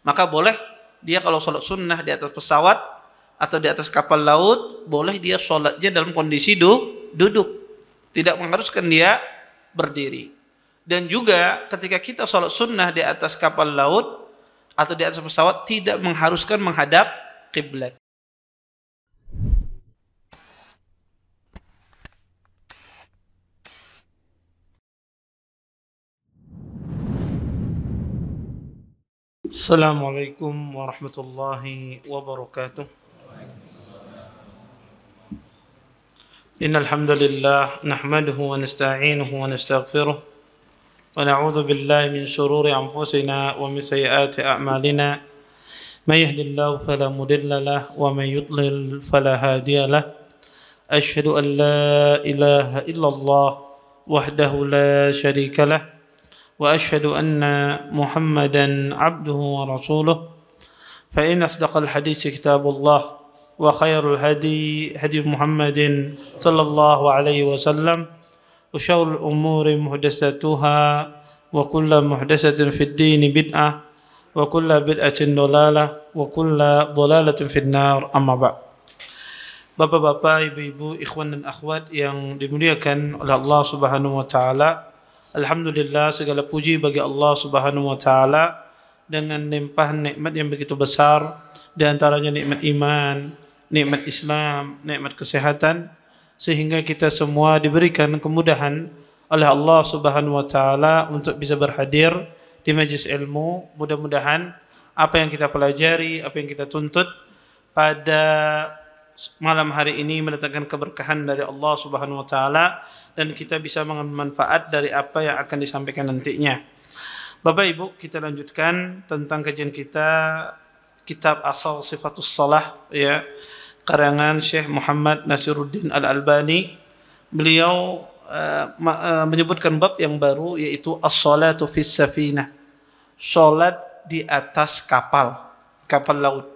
Maka boleh dia kalau sholat sunnah di atas pesawat atau di atas kapal laut, boleh dia sholatnya dalam kondisi duduk, tidak mengharuskan dia berdiri. Dan juga ketika kita sholat sunnah di atas kapal laut atau di atas pesawat, tidak mengharuskan menghadap kiblat. Assalamualaikum warahmatullahi wabarakatuh. Innal hamdalillah nahmaduhu wa nasta'inuhu wa nastaghfiruh wa na'udzu billahi min shururi anfusina wa min sayyiati a'malina. May yahdihillahu fala mudilla lahu wa may yudlil fala hadiya lahu. Asyhadu an la ilaha illallah wahdahu la syarika lahu وأشهد أن محمدا عبده ورسوله فإن أصدق الحديث كتاب الله وخير الهدي هدي محمد صلى الله عليه وسلم وشر الأمور محدثاتها وكل محدثة في الدين بدعة وكل بدعة ضلالة وكل ضلالة في النار أما بعد. Bapak-bapak, ibu-ibu, ikhwan dan akhwat yang dimuliakan oleh Allah Subhanahu wa taala, alhamdulillah, segala puji bagi Allah Subhanahu wa taala dengan limpahan nikmat yang begitu besar, di antaranya nikmat iman, nikmat Islam, nikmat kesehatan, sehingga kita semua diberikan kemudahan oleh Allah Subhanahu wa taala untuk bisa berhadir di majelis ilmu. Mudah-mudahan apa yang kita pelajari, apa yang kita tuntut pada malam hari ini mendatangkan keberkahan dari Allah Subhanahu wa taala dan kita bisa mengambil manfaat dari apa yang akan disampaikan nantinya. Bapak Ibu, kita lanjutkan tentang kajian kita kitab Asal Sifatus Shalah, ya, karangan Syekh Muhammad Nasiruddin Al-Albani. Beliau menyebutkan bab yang baru, yaitu As-Salatu fis Safinah, salat di atas kapal laut.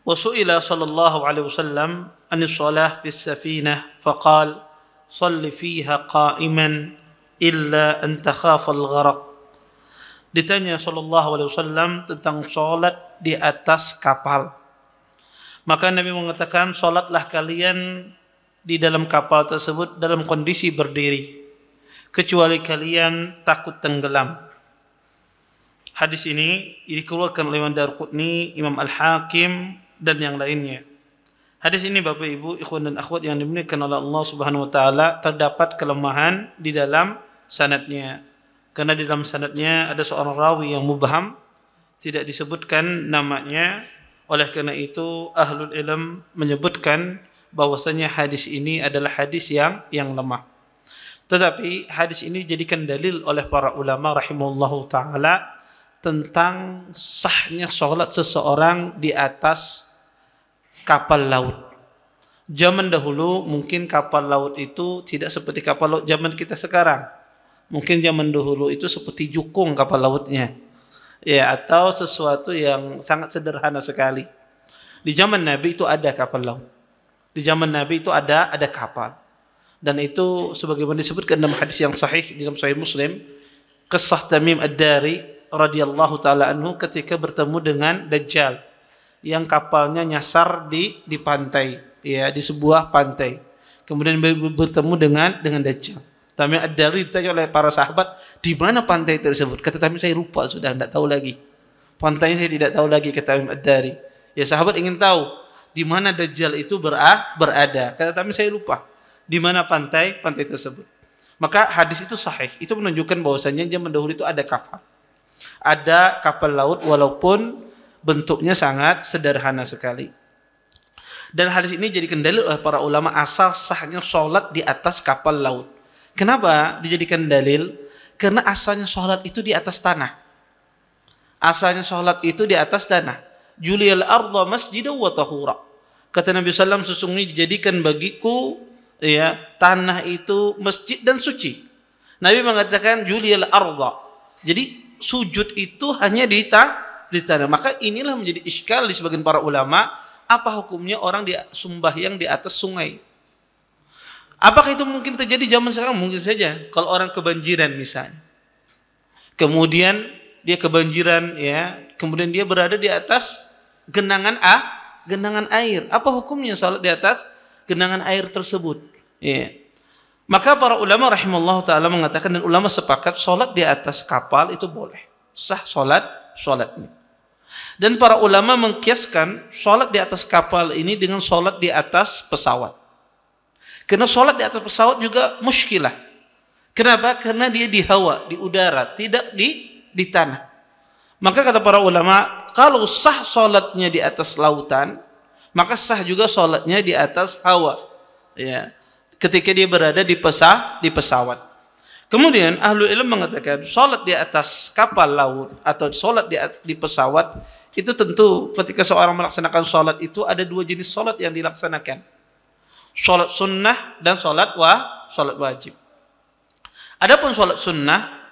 وسئل صلى الله عليه وسلم عن الصلاة في السفينة فقال صل فيها قائما إلا أن تخاف الغرق. Ditanya sallallahu alaihi wasallam tentang salat di atas kapal. Maka Nabi mengatakan, salatlah kalian di dalam kapal tersebut dalam kondisi berdiri, kecuali kalian takut tenggelam. Hadis ini dikeluarkan oleh Imam Darqutni, Imam Al-Hakim dan yang lainnya. Hadis ini Bapak Ibu, ikhwan dan akhwat yang dimuliakan oleh Allah Subhanahu wa taala, terdapat kelemahan di dalam sanadnya. Karena di dalam sanadnya ada seorang rawi yang mubham, tidak disebutkan namanya. Oleh karena itu ahlul ilm menyebutkan bahwasanya hadis ini adalah hadis yang lemah. Tetapi hadis ini dijadikan dalil oleh para ulama rahimahullahu taala tentang sahnya sholat seseorang di atas kapal laut. Zaman dahulu mungkin kapal laut itu tidak seperti kapal laut zaman kita sekarang. Mungkin zaman dahulu itu seperti jukung kapal lautnya, ya, atau sesuatu yang sangat sederhana sekali. Di zaman Nabi itu ada kapal laut. Di zaman Nabi itu ada kapal. Dan itu sebagaimana disebutkan dalam hadis yang sahih di dalam Sahih Muslim, kisah Tamim Ad-Dari radhiyallahu taala anhu ketika bertemu dengan Dajjal yang kapalnya nyasar di pantai, ya, di sebuah pantai. Kemudian bertemu dengan Dajjal. Tamim Ad-Dari ditanya oleh para sahabat, di mana pantai tersebut? Kata Tamim, saya lupa, sudah tidak tahu lagi. Pantainya saya tidak tahu lagi, kata Tamim Ad-Dari. Ya, sahabat ingin tahu di mana Dajjal itu berada. Kata Tamim, saya lupa di mana pantai tersebut. Maka hadis itu sahih. Itu menunjukkan bahwasanya zaman dahulu itu ada kapal. Ada kapal laut walaupun bentuknya sangat sederhana sekali. Dan hadis ini dijadikan dalil oleh para ulama asal sahnya sholat di atas kapal laut. Kenapa dijadikan dalil? Karena asalnya sholat itu di atas tanah. Asalnya sholat itu di atas tanah. Juliyal arda masjidan wa tahura. Kata Nabi SAW, sesungguhnya dijadikan bagiku, ya, tanah itu masjid dan suci. Nabi mengatakan juliyal arda. Jadi sujud itu hanya di tanah. Maka inilah menjadi iskal di sebagian para ulama, apa hukumnya orang sembahyang di atas sungai? Apakah itu mungkin terjadi zaman sekarang? Mungkin saja. Kalau orang kebanjiran misalnya, kemudian dia kebanjiran ya, kemudian dia berada di atas genangan air. Apa hukumnya salat di atas genangan air tersebut? Ya. Maka para ulama rahimallahu taala mengatakan dan ulama sepakat salat di atas kapal itu boleh. Sah salatnya. Dan para ulama mengkiaskan salat di atas kapal ini dengan salat di atas pesawat. Karena salat di atas pesawat juga muskilah. Kenapa? Karena dia di hawa, di udara, tidak di tanah. Maka kata para ulama, kalau sah salatnya di atas lautan, maka sah juga salatnya di atas hawa. Ya. Ketika dia berada di pesawat. Kemudian ahlul ilm mengatakan salat di atas kapal laut atau salat di pesawat itu tentu ketika seorang melaksanakan salat itu ada dua jenis salat yang dilaksanakan. Salat sunnah dan salat wajib. Adapun salat sunnah,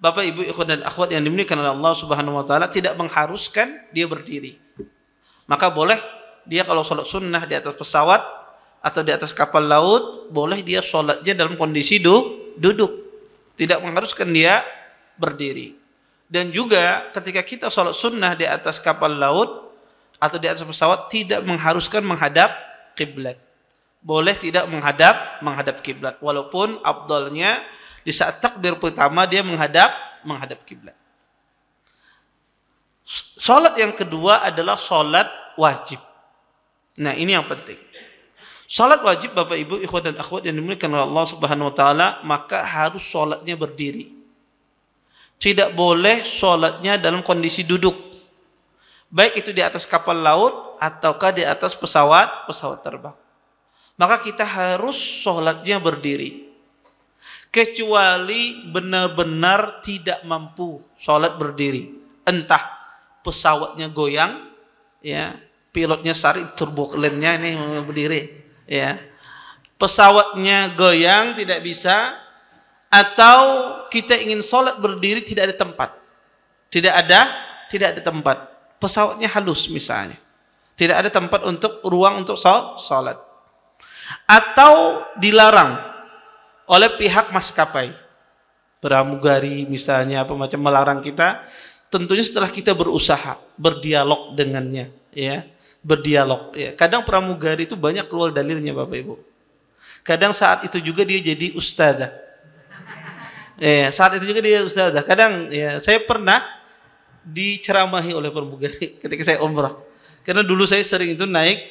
Bapak Ibu ikhwan dan akhwat yang dimuliakan oleh Allah Subhanahu wa taala, tidak mengharuskan dia berdiri. Maka boleh dia kalau salat sunnah di atas pesawat atau di atas kapal laut, boleh dia salatnya dalam kondisi duduk. Tidak mengharuskan dia berdiri. Dan juga ketika kita salat sunnah di atas kapal laut atau di atas pesawat tidak mengharuskan menghadap kiblat. Boleh tidak menghadap kiblat, walaupun afdalnya di saat takbir pertama dia menghadap kiblat. Salat yang kedua adalah salat wajib. Nah, ini yang penting. Salat wajib Bapak Ibu ikhwan dan akhwat yang dimuliakan oleh Allah Subhanahu wa taala, maka harus salatnya berdiri. Tidak boleh salatnya dalam kondisi duduk. Baik itu di atas kapal laut ataukah di atas pesawat terbang. Maka kita harus salatnya berdiri. Kecuali benar-benar tidak mampu salat berdiri. Entah pesawatnya goyang, ya, pilotnya sari turbulennya ini berdiri, ya. Pesawatnya goyang tidak bisa, atau kita ingin salat berdiri tidak ada tempat. Tidak ada tempat. Pesawatnya halus misalnya. Tidak ada tempat untuk ruang untuk salat. Atau dilarang oleh pihak maskapai, pramugari misalnya apa macam melarang kita, tentunya setelah kita berusaha berdialog dengannya, ya, berdialog. Ya. Kadang pramugari itu banyak keluar dalilnya Bapak Ibu. Kadang saat itu juga dia jadi ustadzah. Saat itu juga dia ustadzah. Kadang ya saya pernah diceramahi oleh pramugari ketika saya umrah. Karena dulu saya sering itu naik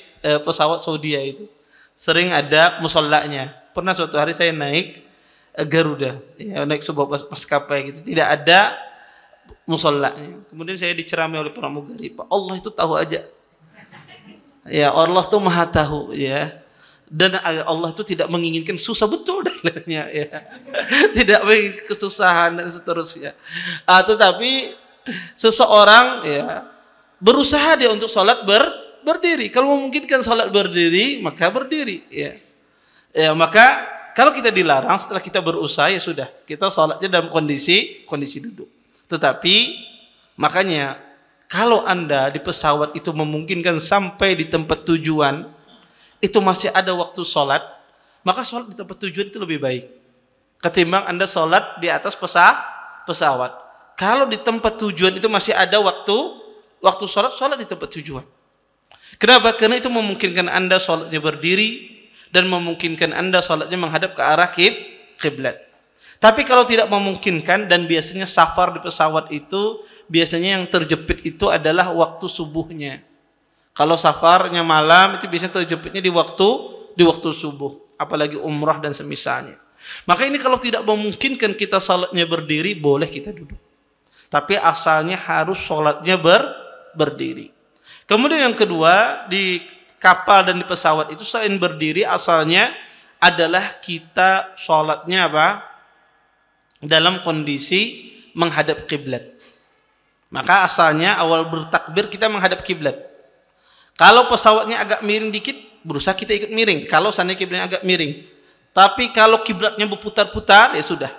pesawat Saudi itu. Sering ada musallanya. Pernah suatu hari saya naik Garuda, ya, naik sebuah maskapai gitu, tidak ada musallanya. Kemudian saya diceramai oleh pramugari, Pak, Allah itu tahu aja. Ya, Allah tuh maha tahu, ya. Dan Allah itu tidak menginginkan susah, betul dalilnya, ya. Tidak menginginkan kesusahan dan seterusnya. Tetapi seseorang ya berusaha dia untuk sholat berdiri. Kalau memungkinkan sholat berdiri, maka berdiri, ya. Ya, maka kalau kita dilarang setelah kita berusaha, ya sudah, kita sholatnya dalam kondisi duduk. Tetapi makanya kalau Anda di pesawat itu memungkinkan sampai di tempat tujuan itu masih ada waktu sholat, maka sholat di tempat tujuan itu lebih baik ketimbang Anda sholat di atas pesawat. Kalau di tempat tujuan itu masih ada waktu sholat di tempat tujuan. Kenapa? Karena itu memungkinkan Anda sholatnya berdiri dan memungkinkan Anda sholatnya menghadap ke arah kiblat. Tapi kalau tidak memungkinkan, dan biasanya safar di pesawat itu biasanya yang terjepit itu adalah waktu subuhnya. Kalau safarnya malam itu biasanya terjepitnya di waktu subuh, apalagi umrah dan semisalnya. Maka ini kalau tidak memungkinkan kita sholatnya berdiri, boleh kita duduk. Tapi asalnya harus sholatnya berdiri. Kemudian yang kedua, di kapal dan di pesawat itu selain berdiri, asalnya adalah kita sholatnya apa? Dalam kondisi menghadap kiblat. Maka asalnya awal bertakbir kita menghadap kiblat. Kalau pesawatnya agak miring dikit, berusaha kita ikut miring. Kalau seandainya kiblatnya agak miring. Tapi kalau kiblatnya berputar-putar, ya sudah.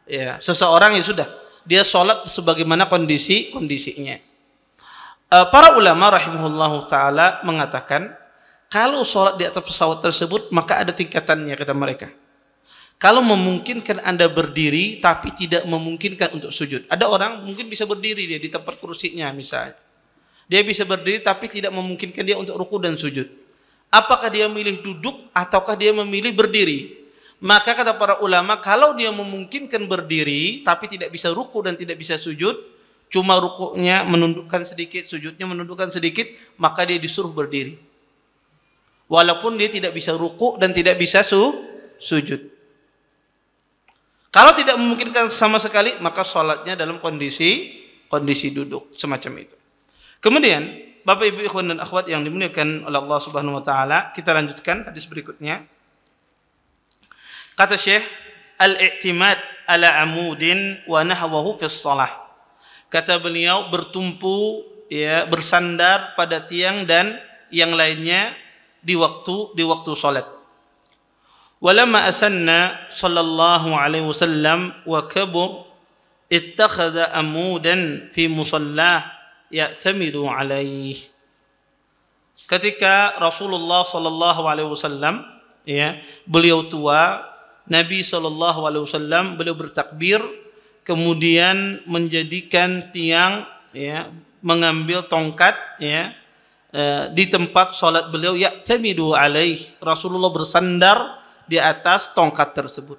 Ya, seseorang ya sudah. Dia sholat sebagaimana kondisinya. Para ulama rahimahullahu taala mengatakan kalau sholat di atas pesawat tersebut maka ada tingkatannya, kata mereka. Kalau memungkinkan Anda berdiri tapi tidak memungkinkan untuk sujud. Ada orang mungkin bisa berdiri dia di tempat kursinya misalnya. Dia bisa berdiri tapi tidak memungkinkan dia untuk ruku dan sujud. Apakah dia memilih duduk ataukah dia memilih berdiri? Maka kata para ulama, kalau dia memungkinkan berdiri tapi tidak bisa ruku dan tidak bisa sujud, cuma rukuknya menundukkan sedikit, sujudnya menundukkan sedikit, maka dia disuruh berdiri. Walaupun dia tidak bisa ruku dan tidak bisa sujud. Kalau tidak memungkinkan sama sekali, maka sholatnya dalam kondisi duduk, semacam itu. Kemudian, Bapak Ibu ikhwan dan akhwat yang dimuliakan oleh Allah Subhanahu wa taala, kita lanjutkan hadis berikutnya. Kata Syekh, al-i'timad ala amudin wa nahwahu fi shalah. Kata beliau, bertumpu ya, bersandar pada tiang dan yang lainnya di waktu salat. Walamma asanna sallallahu alaihi wasallam wa kabur ittakhadha amudan fi musallah ya'tamidu alaihi. Ketika Rasulullah sallallahu alaihi wasallam ya, beliau tua, Nabi sallallahu alaihi wasallam beliau bertakbir, kemudian menjadikan tiang ya, mengambil tongkat ya, di tempat salat beliau, ya'tamidu alaihi. Rasulullah bersandar di atas tongkat tersebut.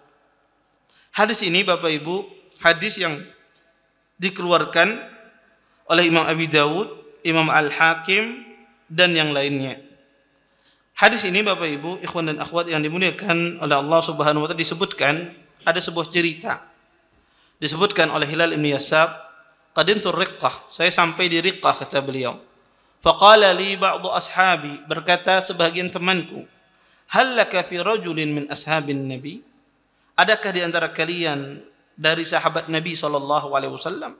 Hadis ini Bapak Ibu, hadis yang dikeluarkan oleh Imam Abi Dawud, Imam Al-Hakim dan yang lainnya. Hadis ini Bapak Ibu, ikhwan dan akhwat yang dimuliakan oleh Allah Subhanahu wa taala, disebutkan ada sebuah cerita. Disebutkan oleh Hilal bin Yasab, qadimtu Riqqah, saya sampai di Riqqah kata beliau. Faqala li ba'du ashabi, berkata sebagian temanku, hal laka fi rajulin min ashabin nabi, adakah di antara kalian dari sahabat Nabi sallallahu alaihi wasallam?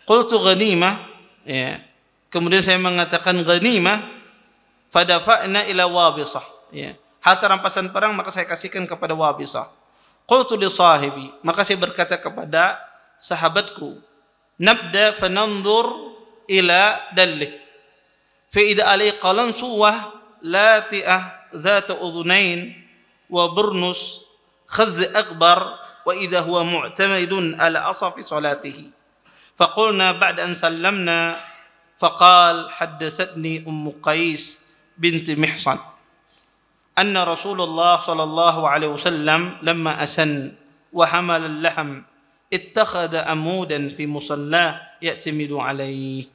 Qultu ghanimah, ya. Kemudian saya mengatakan ghanimah, fadafa'na ila Wabisah, ya. Harta rampasan perang maka saya kasihkan kepada Wabisah. Qultu li sahibi, maka saya berkata kepada sahabatku, nabda fananzur ila dallik fa idza alai qalan suwah lati'ah ذات أذنين وبرنس خز أكبر وإذا هو معتمد على أصف صلاته. فقلنا بعد أن سلمنا فقال حدثتني أم قيس بنت محصن أن رسول الله صلى الله عليه وسلم لما أسن وحمل اللحم اتخذ عمودا في مصلاه يعتمد عليه.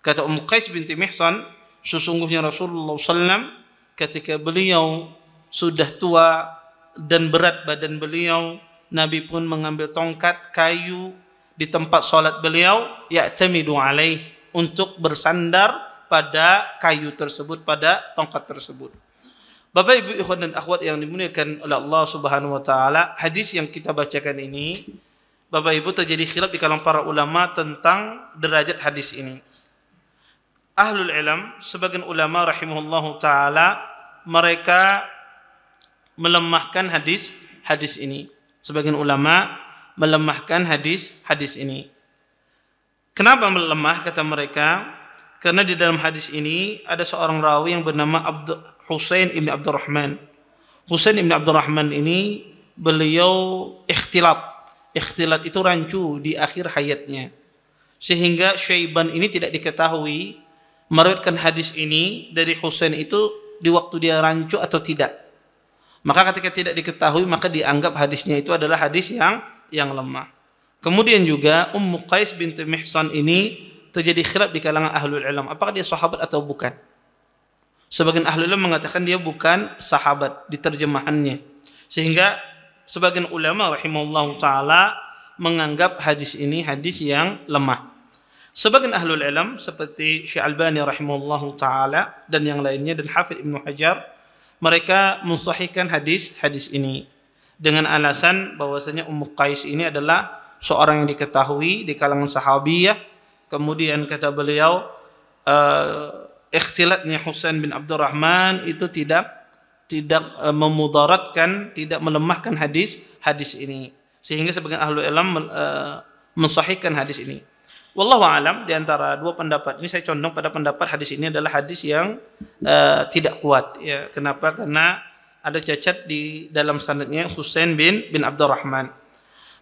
Kata Qais binti Mihsan, sesungguhnya Rasulullah SAW ketika beliau sudah tua dan berat badan beliau, Nabi pun mengambil tongkat kayu di tempat salat beliau, ya'tamidu alaih, untuk bersandar pada kayu tersebut, pada tongkat tersebut. Bapak Ibu ikhwan dan akhwat yang dimuliakan oleh Allah Subhanahu wa taala, hadis yang kita bacakan ini, Bapak Ibu, terjadi khilaf di kalangan para ulama tentang derajat hadis ini. Ahlul ilm, sebagian ulama rahimahullahu taala, mereka melemahkan hadis ini. Sebagian ulama melemahkan hadis ini. Kenapa melemah kata mereka? Karena di dalam hadis ini ada seorang rawi yang bernama Husain ibn Abdurrahman. Husain ibn Abdurrahman ini beliau ikhtilat. Ikhtilat itu rancu di akhir hayatnya. Sehingga Syaiban ini tidak diketahui meriwayatkan hadis ini dari Husain itu di waktu dia rancu atau tidak. Maka ketika tidak diketahui, maka dianggap hadisnya itu adalah hadis yang lemah. Kemudian juga Ummu Qais binti Mihsan ini terjadi khilaf di kalangan ahlul ilm, apakah dia sahabat atau bukan. Sebagian ahlul ilm mengatakan dia bukan sahabat di terjemahannya, sehingga sebagian ulama rahimahullahu taala menganggap hadis ini hadis yang lemah. Sebagian ahlul ilm seperti Syekh Albani rahimahullahu taala dan yang lainnya dan Hafidz Ibnu Hajar, mereka mensahihkan hadis ini dengan alasan bahwasanya Ummu Qais ini adalah seorang yang diketahui di kalangan sahabiyah. Kemudian kata beliau, ikhtilatnya Husain bin Abdurrahman itu tidak memudaratkan, tidak melemahkan hadis ini, sehingga sebagian ahlul ilm mensahihkan hadis ini. Wallahu a'lam, di antara dua pendapat ini saya condong pada pendapat hadis ini adalah hadis yang tidak kuat. Ya, kenapa? Karena ada cacat di dalam sanadnya, Husain bin Abdurrahman.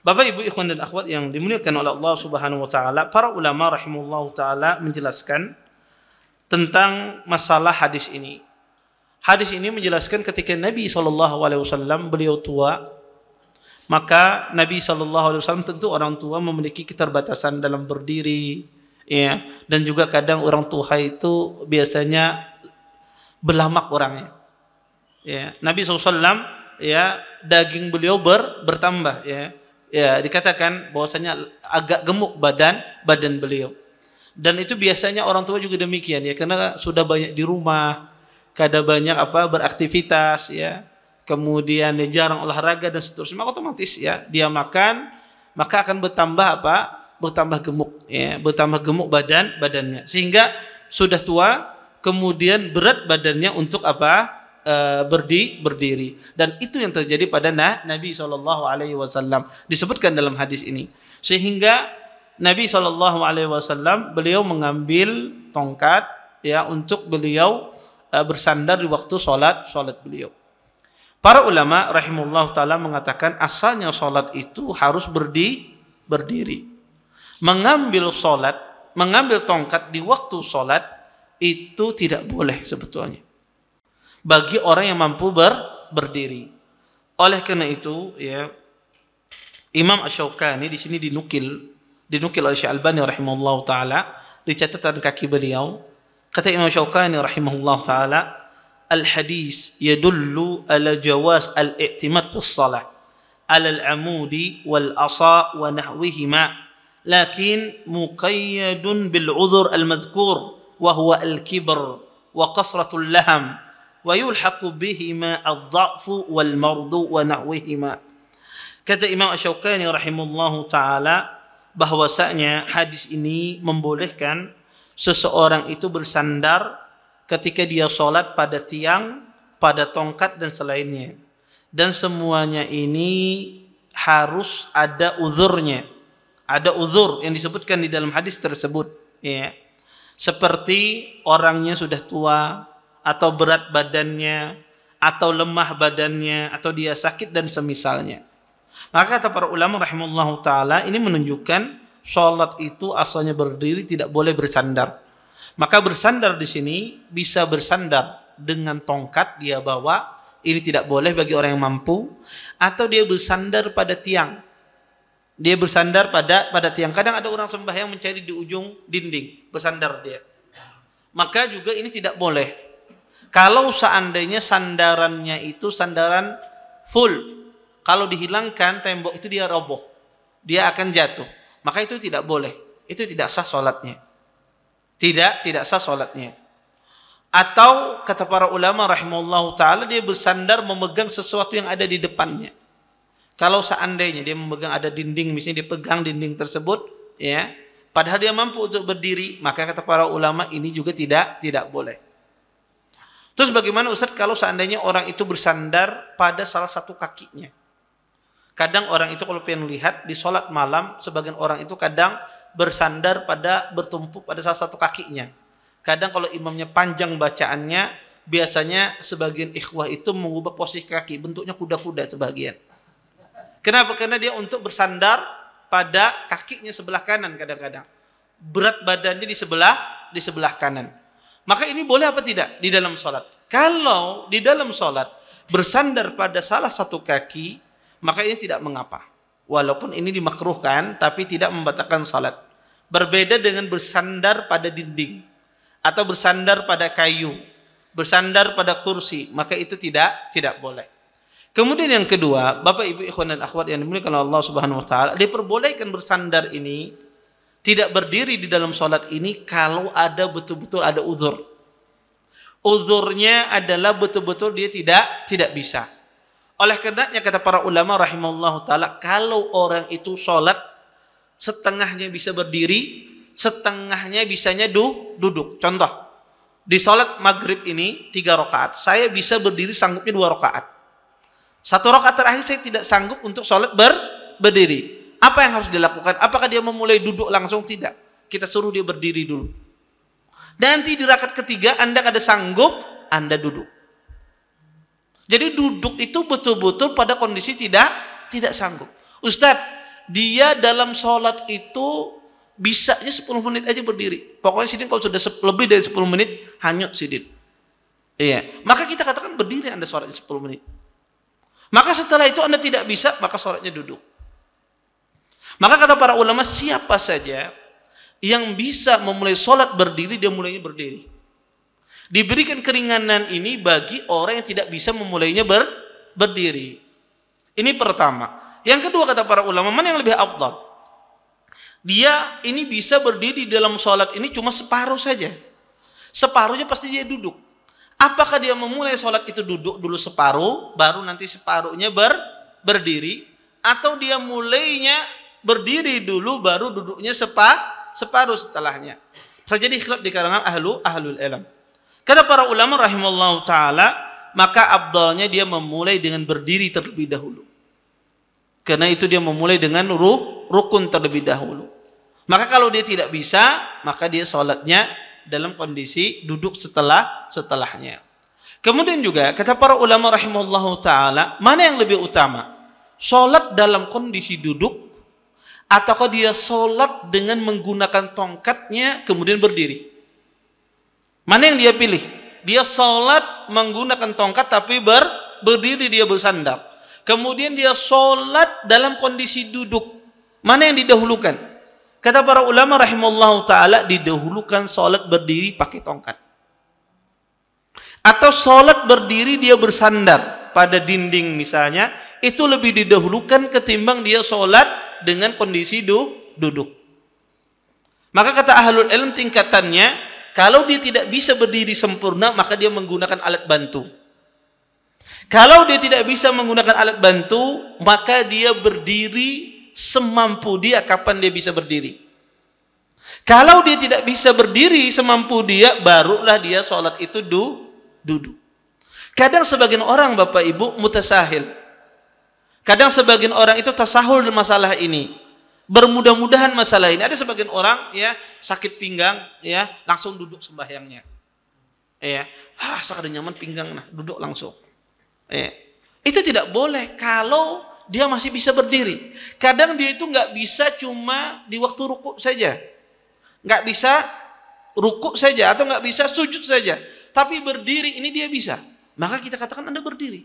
Bapak Ibu ikhwan dan akhwat yang dimuliakan oleh Allah Subhanahu wa taala, para ulama rahimahullahu taala menjelaskan tentang masalah hadis ini. Hadis ini menjelaskan ketika Nabi SAW beliau tua, maka Nabi SAW tentu orang tua memiliki keterbatasan dalam berdiri, ya, dan juga kadang orang tua itu biasanya berlamak orangnya. Ya, Nabi SAW ya daging beliau bertambah, ya. Ya, dikatakan bahwasanya agak gemuk badan beliau. Dan itu biasanya orang tua juga demikian, ya, karena sudah banyak di rumah, kadang banyak beraktivitas, ya. Kemudian dia jarang olahraga dan seterusnya, maka otomatis ya dia makan maka akan bertambah gemuk, ya, bertambah gemuk badannya, sehingga sudah tua kemudian berat badannya untuk berdiri. Dan itu yang terjadi pada Nabi SAW, disebutkan dalam hadis ini. Sehingga Nabi SAW beliau mengambil tongkat, ya, untuk beliau bersandar di waktu sholat beliau. Para ulama rahimahullah ta'ala mengatakan asalnya sholat itu harus berdiri. Mengambil tongkat di waktu sholat itu tidak boleh sebetulnya bagi orang yang mampu berdiri. Oleh karena itu, ya, Imam Asy-Syaukani di sini dinukil oleh Syekh Albani rahimahullahu taala di catatan kaki beliau, kata Imam Asy-Syaukani rahimahullahu taala, al-hadis yadullu ala jawaz al-i'timad fi shalah ala al-amudi wal asa wa nahwihima, lakin muqayyadun bil udhur al-madhkur wa huwa al-kibr wa qasratul laham wa yulhaqu bihima ad-dha'fu wal mardu wa nahwihima. Kata Imam Asy-Syaukani rahimahullahu taala bahwasanya hadis ini membolehkan seseorang itu bersandar ketika dia sholat pada tiang, pada tongkat dan selainnya, dan semuanya ini harus ada uzurnya, ada uzur yang disebutkan di dalam hadis tersebut, ya. Seperti orangnya sudah tua, atau berat badannya, atau lemah badannya, atau dia sakit dan semisalnya. Maka kata para ulama rahimahullahu taala, ini menunjukkan sholat itu asalnya berdiri, tidak boleh bersandar. Maka bersandar di sini bisa bersandar dengan tongkat dia bawa, ini tidak boleh bagi orang yang mampu, atau dia bersandar pada tiang. Dia bersandar pada tiang. Kadang ada orang sembahyang mencari di ujung dinding, bersandar dia. Maka juga ini tidak boleh. Kalau seandainya sandarannya itu sandaran full, kalau dihilangkan tembok itu dia roboh, dia akan jatuh. Maka itu tidak boleh. Itu tidak sah sholatnya. Tidak sah sholatnya. Atau kata para ulama rahimahullahu ta'ala, dia bersandar memegang sesuatu yang ada di depannya. Kalau seandainya dia memegang ada dinding, misalnya dia pegang dinding tersebut, ya, padahal dia mampu untuk berdiri, maka kata para ulama ini juga tidak boleh. Terus bagaimana Ustaz kalau seandainya orang itu bersandar pada salah satu kakinya? Kadang orang itu kalau pengen lihat di sholat malam, sebagian orang itu kadang bersandar bertumpu pada salah satu kakinya. Kadang kalau imamnya panjang bacaannya, biasanya sebagian ikhwah itu mengubah posisi kaki, bentuknya kuda-kuda sebagian. Kenapa? Karena dia untuk bersandar pada kakinya sebelah kanan kadang-kadang. Berat badannya di sebelah kanan. Maka ini boleh apa tidak di dalam sholat? Kalau di dalam sholat bersandar pada salah satu kaki, maka ini tidak mengapa. Walaupun ini dimakruhkan, tapi tidak membatalkan sholat. Berbeda dengan bersandar pada dinding, atau bersandar pada kayu, bersandar pada kursi, maka itu tidak boleh. Kemudian yang kedua, Bapak Ibu ikhwan dan akhwat yang dimuliakan oleh Allah Subhanahu wa taala, diperbolehkan bersandar ini, tidak berdiri di dalam sholat ini kalau ada betul-betul ada uzur. Uzurnya adalah betul-betul dia tidak bisa. Oleh karenanya kata para ulama rahimahullahu taala, kalau orang itu sholat setengahnya bisa berdiri, setengahnya bisanya duduk. Contoh, di sholat maghrib ini 3 rakaat, saya bisa berdiri sanggupnya 2 rakaat. 1 rakaat terakhir saya tidak sanggup untuk sholat berdiri. Apa yang harus dilakukan? Apakah dia memulai duduk langsung? Tidak. Kita suruh dia berdiri dulu. Nanti di rakaat ketiga Anda kada sanggup, Anda duduk. Jadi duduk itu betul-betul pada kondisi tidak sanggup. Ustadz, dia dalam sholat itu bisanya 10 menit aja berdiri. Pokoknya Sidin kalau sudah lebih dari 10 menit, hanyut Sidin. Iya. Maka kita katakan berdiri Anda sholatnya 10 menit. Maka setelah itu Anda tidak bisa, maka sholatnya duduk. Maka kata para ulama, siapa saja yang bisa memulai sholat berdiri, dia mulainya berdiri. Diberikan keringanan ini bagi orang yang tidak bisa memulainya berdiri. Ini pertama. Yang kedua kata para ulama, mana yang lebih afdal? Dia ini bisa berdiri dalam sholat ini cuma separuh saja. Separuhnya pasti dia duduk. Apakah dia memulai sholat itu duduk dulu separuh, baru nanti separuhnya berdiri, atau dia mulainya berdiri dulu, baru duduknya separuh setelahnya? Terjadi khilaf di kalangan ahlul ilm. Kata para ulama rahimallahu ta'ala, maka afdalnya dia memulai dengan berdiri terlebih dahulu. Karena itu dia memulai dengan rukun terlebih dahulu. Maka kalau dia tidak bisa, maka dia sholatnya dalam kondisi duduk setelahnya. Kemudian juga kata para ulama rahimallahu ta'ala, mana yang lebih utama? Sholat dalam kondisi duduk, ataukah dia sholat dengan menggunakan tongkatnya kemudian berdiri? Mana yang dia pilih? Dia sholat menggunakan tongkat tapi berdiri, dia bersandar. Kemudian dia sholat dalam kondisi duduk. Mana yang didahulukan? Kata para ulama rahimallahu ta'ala, didahulukan sholat berdiri pakai tongkat. Atau sholat berdiri dia bersandar pada dinding misalnya, itu lebih didahulukan ketimbang dia sholat dengan kondisi duduk. Maka kata ahlul ilm tingkatannya, kalau dia tidak bisa berdiri sempurna, maka dia menggunakan alat bantu. Kalau dia tidak bisa menggunakan alat bantu, maka dia berdiri semampu dia kapan dia bisa berdiri. Kalau dia tidak bisa berdiri semampu dia, barulah dia sholat itu duduk. Kadang sebagian orang Bapak Ibu mutasahil. Kadang sebagian orang itu tasahul dalam masalah ini. Bermudah-mudahan masalah ini. Ada sebagian orang ya sakit pinggang ya langsung duduk sembahyangnya. Ya, rasa nyaman pinggang, nah duduk langsung. Itu tidak boleh kalau dia masih bisa berdiri. Kadang dia itu nggak bisa cuma di waktu rukuk saja, nggak bisa rukuk saja atau nggak bisa sujud saja, tapi berdiri ini dia bisa. Maka kita katakan Anda berdiri.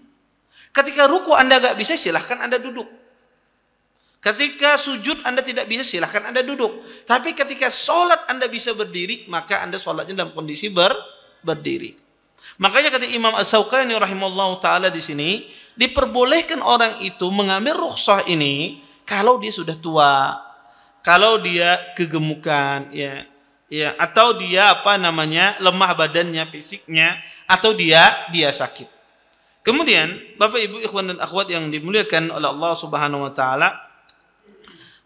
Ketika rukuk Anda nggak bisa, silahkan Anda duduk. Ketika sujud Anda tidak bisa, silahkan Anda duduk. Tapi ketika sholat Anda bisa berdiri, maka Anda sholatnya dalam kondisi berdiri. Makanya kata Imam As-Sawqani rahimahullah ta'ala di sini, diperbolehkan orang itu mengambil rukhsah ini kalau dia sudah tua, kalau dia kegemukan, ya, atau dia lemah badannya, fisiknya, atau dia sakit. Kemudian Bapak Ibu ikhwan dan akhwat yang dimuliakan oleh Allah Subhanahu wa taala,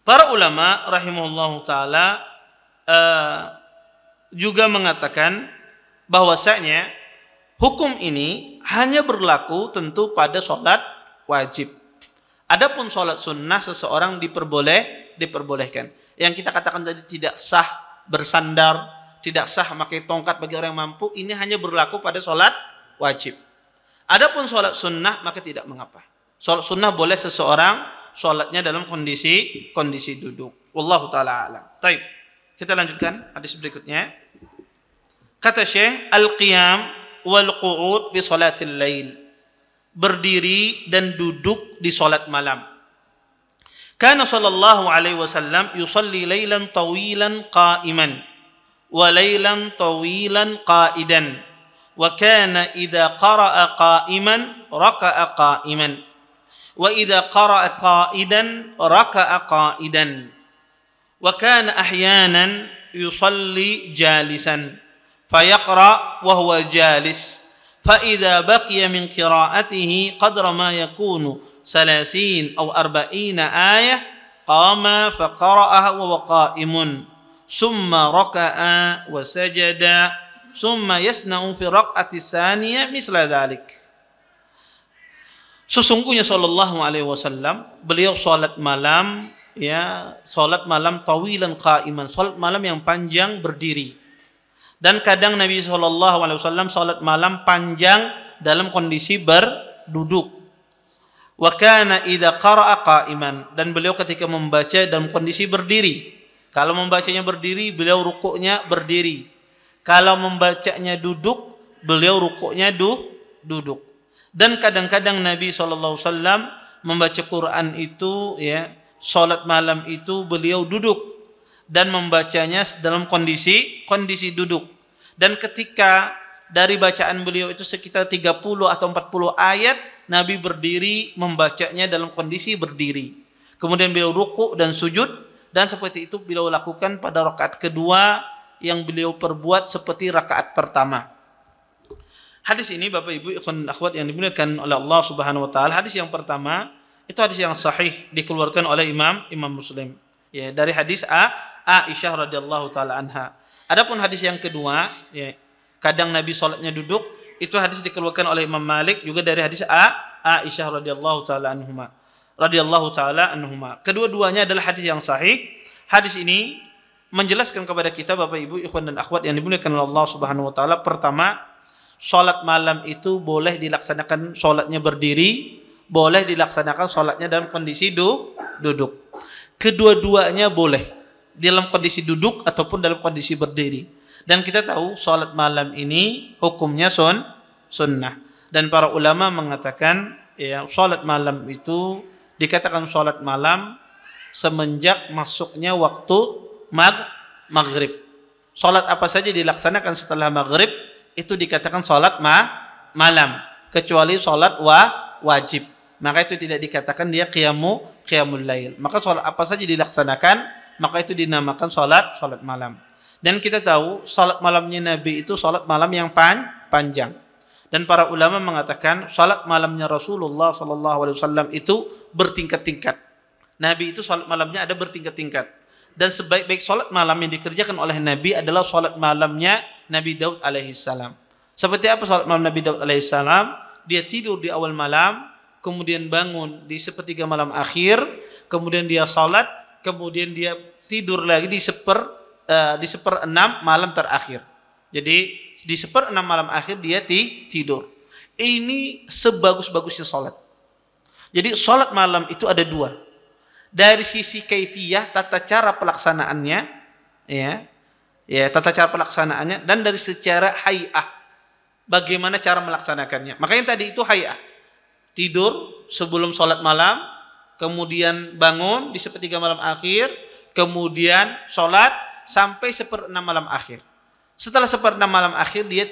para ulama rahimahullahu ta'ala juga mengatakan bahwasanya hukum ini hanya berlaku tentu pada sholat wajib. Adapun sholat sunnah seseorang diperbolehkan. Yang kita katakan tadi tidak sah bersandar, tidak sah memakai tongkat bagi orang yang mampu, ini hanya berlaku pada sholat wajib. Adapun sholat sunnah maka tidak mengapa. Sholat sunnah boleh seseorang sholatnya dalam kondisi duduk. Wallahu ta'ala alam. Baik, kita lanjutkan hadis berikutnya. Kata Syekh, al-qiyam wal qu'ud fi salatil lail. Berdiri dan duduk di salat malam. Kana sallallahu alaihi wasallam yusalli lailan tawilan qa'iman wa lailan tawilan qa'idan. Wa kana idza qara'a qa'iman raka'a qa'iman. Wa idza qara'a qa'idan raka'a qa'idan. Wa kana ahyanan yusalli jalisan fayaqra wa huwa jalis fa idza baqiya min qira'atihi qadra ma yakunu 30 aw 40 ayah qama fa qara'aha wa huwa qa'imun summa raka'a wa sajada summa yasna'u fi raq'ati tsaniyah misla dzalik. Sesungguhnya sallallahu alaihi wasallam beliau salat malam, ya, salat malam tawilan qa'iman, salat malam yang panjang berdiri. Dan kadang Nabi sallallahu alaihi wasallam salat malam panjang dalam kondisi duduk. Wa kana idza qara'a qa'iman, dan beliau ketika membaca dalam kondisi berdiri. Kalau membacanya berdiri, beliau rukuknya berdiri. Kalau membacanya duduk, beliau rukuknya duduk. Dan kadang-kadang Nabi SAW membaca Quran itu, ya, salat malam itu beliau duduk dan membacanya dalam kondisi duduk. Dan ketika dari bacaan beliau itu sekitar 30 atau 40 ayat, Nabi berdiri membacanya dalam kondisi berdiri. Kemudian beliau rukuk dan sujud, dan seperti itu beliau lakukan pada rakaat kedua yang beliau perbuat seperti rakaat pertama. Hadis ini Bapak Ibu ikhwan akhwat yang dimuliakan oleh Allah Subhanahu wa taala, hadis yang pertama itu hadis yang sahih dikeluarkan oleh Imam Muslim, ya, dari hadis Aisyah radhiyallahu taala anha. Adapun hadis yang kedua, ya, kadang Nabi salatnya duduk, itu hadis dikeluarkan oleh Imam Malik juga dari hadis Aisyah radhiyallahu taala anhuma. Kedua-duanya adalah hadis yang sahih. Hadis ini menjelaskan kepada kita Bapak Ibu ikhwan dan akhwat yang dimuliakan oleh Allah Subhanahu wa taala, pertama, salat malam itu boleh dilaksanakan salatnya berdiri, boleh dilaksanakan salatnya dalam kondisi duduk. Kedua-duanya boleh dalam kondisi duduk ataupun dalam kondisi berdiri. Dan kita tahu salat malam ini hukumnya sunnah. Dan para ulama mengatakan, ya, salat malam itu dikatakan salat malam semenjak masuknya waktu maghrib. Salat apa saja dilaksanakan setelah maghrib itu dikatakan salat malam, kecuali salat wajib. Maka itu tidak dikatakan dia qiyamul lail. Maka salat apa saja dilaksanakan, maka itu dinamakan salat malam. Dan kita tahu salat malamnya Nabi itu salat malam yang panjang. Dan para ulama mengatakan salat malamnya Rasulullah SAW itu bertingkat-tingkat. Nabi itu salat malamnya ada bertingkat-tingkat. Dan sebaik-baik salat malam yang dikerjakan oleh Nabi adalah salat malamnya Nabi Daud alaihissalam. Seperti apa salat malam Nabi Daud alaihissalam? Dia tidur di awal malam, kemudian bangun di sepertiga malam akhir, kemudian dia salat, kemudian dia tidur lagi di seperenam malam terakhir. Jadi di seperenam malam akhir dia tidur. Ini sebagus-bagusnya salat. Jadi salat malam itu ada dua. Dari sisi kaifiyah, tata cara pelaksanaannya, ya, tata cara pelaksanaannya, dan dari secara hay'ah, bagaimana cara melaksanakannya. Makanya tadi itu hay'ah, tidur sebelum sholat malam, kemudian bangun di sepertiga malam akhir, kemudian sholat sampai seperenam malam akhir. Setelah seperenam malam akhir dia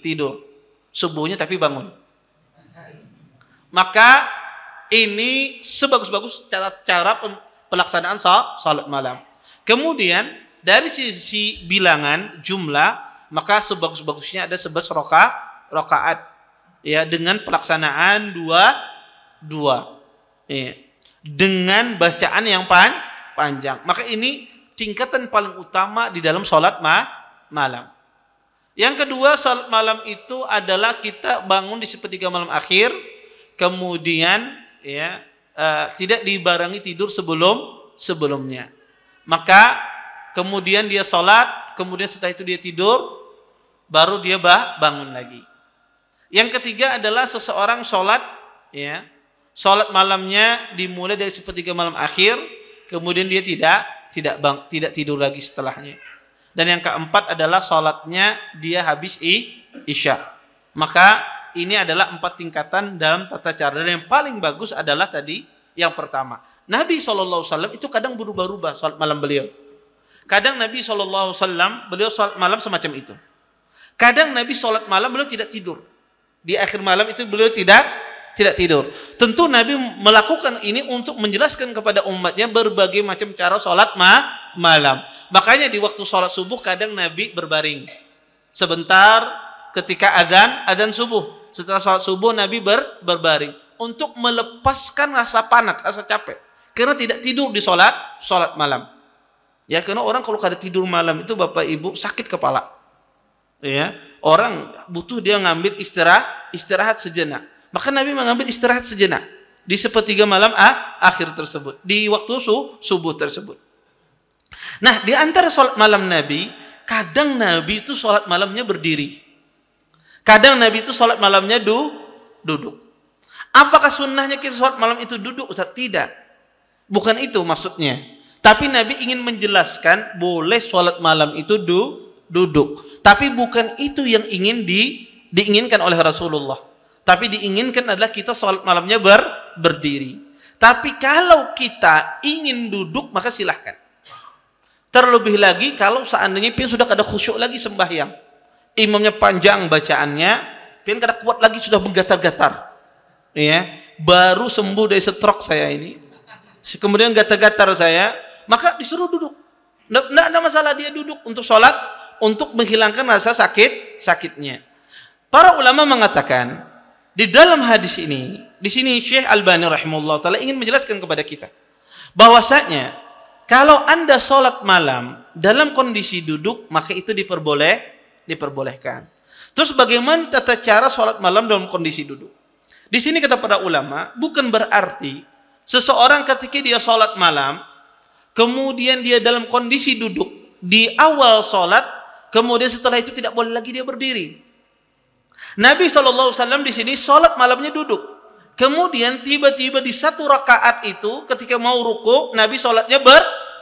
tidur, subuhnya tapi bangun. Maka ini sebagus-bagus cara pelaksanaan salat malam. Kemudian dari sisi bilangan jumlah, maka sebagus-bagusnya ada 11 rakaat, ya, dengan pelaksanaan dua, ya, dengan bacaan yang panjang. Maka ini tingkatan paling utama di dalam salat malam. Yang kedua, salat malam itu adalah kita bangun di sepertiga malam akhir, kemudian, ya, tidak dibarengi tidur sebelumnya. Maka kemudian dia sholat, kemudian setelah itu dia tidur, baru dia bangun lagi. Yang ketiga adalah seseorang sholat, ya, sholat malamnya dimulai dari sepertiga malam akhir, kemudian dia tidak tidur lagi setelahnya. Dan yang keempat adalah sholatnya dia habis isya. Maka ini adalah 4 tingkatan dalam tata cara. Dan yang paling bagus adalah tadi yang pertama. Nabi SAW itu kadang berubah-ubah salat malam beliau. Kadang Nabi SAW beliau salat malam semacam itu. Kadang Nabi salat malam beliau tidak tidur. Di akhir malam itu beliau tidak tidur. Tentu Nabi melakukan ini untuk menjelaskan kepada umatnya berbagai macam cara salat malam. Makanya di waktu salat subuh kadang Nabi berbaring sebentar ketika adzan subuh. Setelah salat subuh Nabi berbaring untuk melepaskan rasa penat, rasa capek. Karena tidak tidur di salat malam. Ya, karena orang kalau kada tidur malam itu Bapak Ibu sakit kepala. Ya, orang butuh dia ngambil istirahat sejenak. Maka Nabi mengambil istirahat sejenak di sepertiga malam akhir tersebut, di waktu subuh tersebut. Nah, di antara salat malam Nabi, kadang Nabi itu salat malamnya berdiri. Kadang Nabi itu salat malamnya duduk. Apakah sunnahnya kita sholat malam itu duduk, Ustaz? Tidak. Bukan itu maksudnya. Tapi Nabi ingin menjelaskan boleh sholat malam itu duduk. Tapi bukan itu yang diinginkan oleh Rasulullah. Tapi diinginkan adalah kita sholat malamnya berdiri. Tapi kalau kita ingin duduk, maka silahkan. Terlebih lagi kalau seandainya pian sudah kada khusyuk lagi sembahyang. Imamnya panjang bacaannya, pian kada kuat lagi sudah menggatar-gatar. Ya, baru sembuh dari stroke saya ini. Kemudian gatar-gatar saya, maka disuruh duduk. Tidak ada masalah dia duduk untuk sholat, untuk menghilangkan rasa sakitnya. Para ulama mengatakan di dalam hadis ini, di sini Syekh Albani rahimahullah taala ingin menjelaskan kepada kita bahwasanya kalau Anda sholat malam dalam kondisi duduk, maka itu diperbolehkan. Terus bagaimana tata cara sholat malam dalam kondisi duduk? Di sini kata para ulama, bukan berarti seseorang ketika dia sholat malam, kemudian dia dalam kondisi duduk di awal sholat, kemudian setelah itu tidak boleh lagi dia berdiri. Nabi SAW di sini sholat malamnya duduk. Kemudian tiba-tiba di satu rakaat itu ketika mau ruku, Nabi sholatnya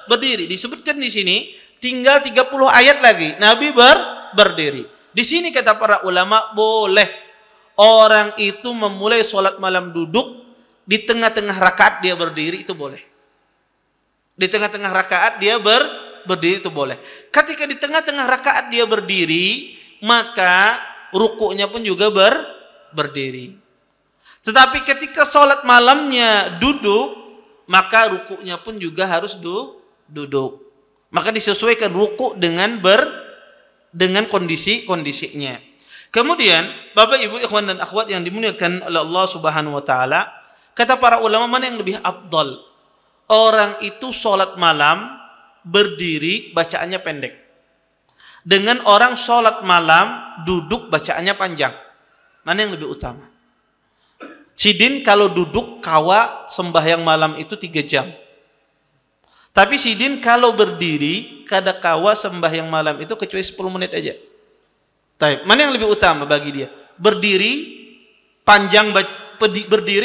berdiri. Disebutkan di sini tinggal 30 ayat lagi, Nabi berdiri. Di sini kata para ulama boleh orang itu memulai sholat malam duduk, di tengah-tengah rakaat dia berdiri, itu boleh. Di tengah-tengah rakaat dia berdiri, itu boleh. Ketika di tengah-tengah rakaat dia berdiri, maka rukuknya pun juga berdiri. Tetapi ketika sholat malamnya duduk, maka rukuknya pun juga harus duduk. Maka disesuaikan rukuk dengan kondisinya. Kemudian, Bapak Ibu ikhwan dan akhwat yang dimuliakan oleh Allah Subhanahu wa taala, kata para ulama mana yang lebih afdal? Orang itu sholat malam berdiri bacaannya pendek, dengan orang sholat malam duduk bacaannya panjang. Mana yang lebih utama? Sidin kalau duduk kawa sembahyang malam itu 3 jam. Tapi sidin kalau berdiri kada kawa sembahyang malam itu kecuali 10 menit aja. Taib. Mana yang lebih utama bagi dia? Berdiri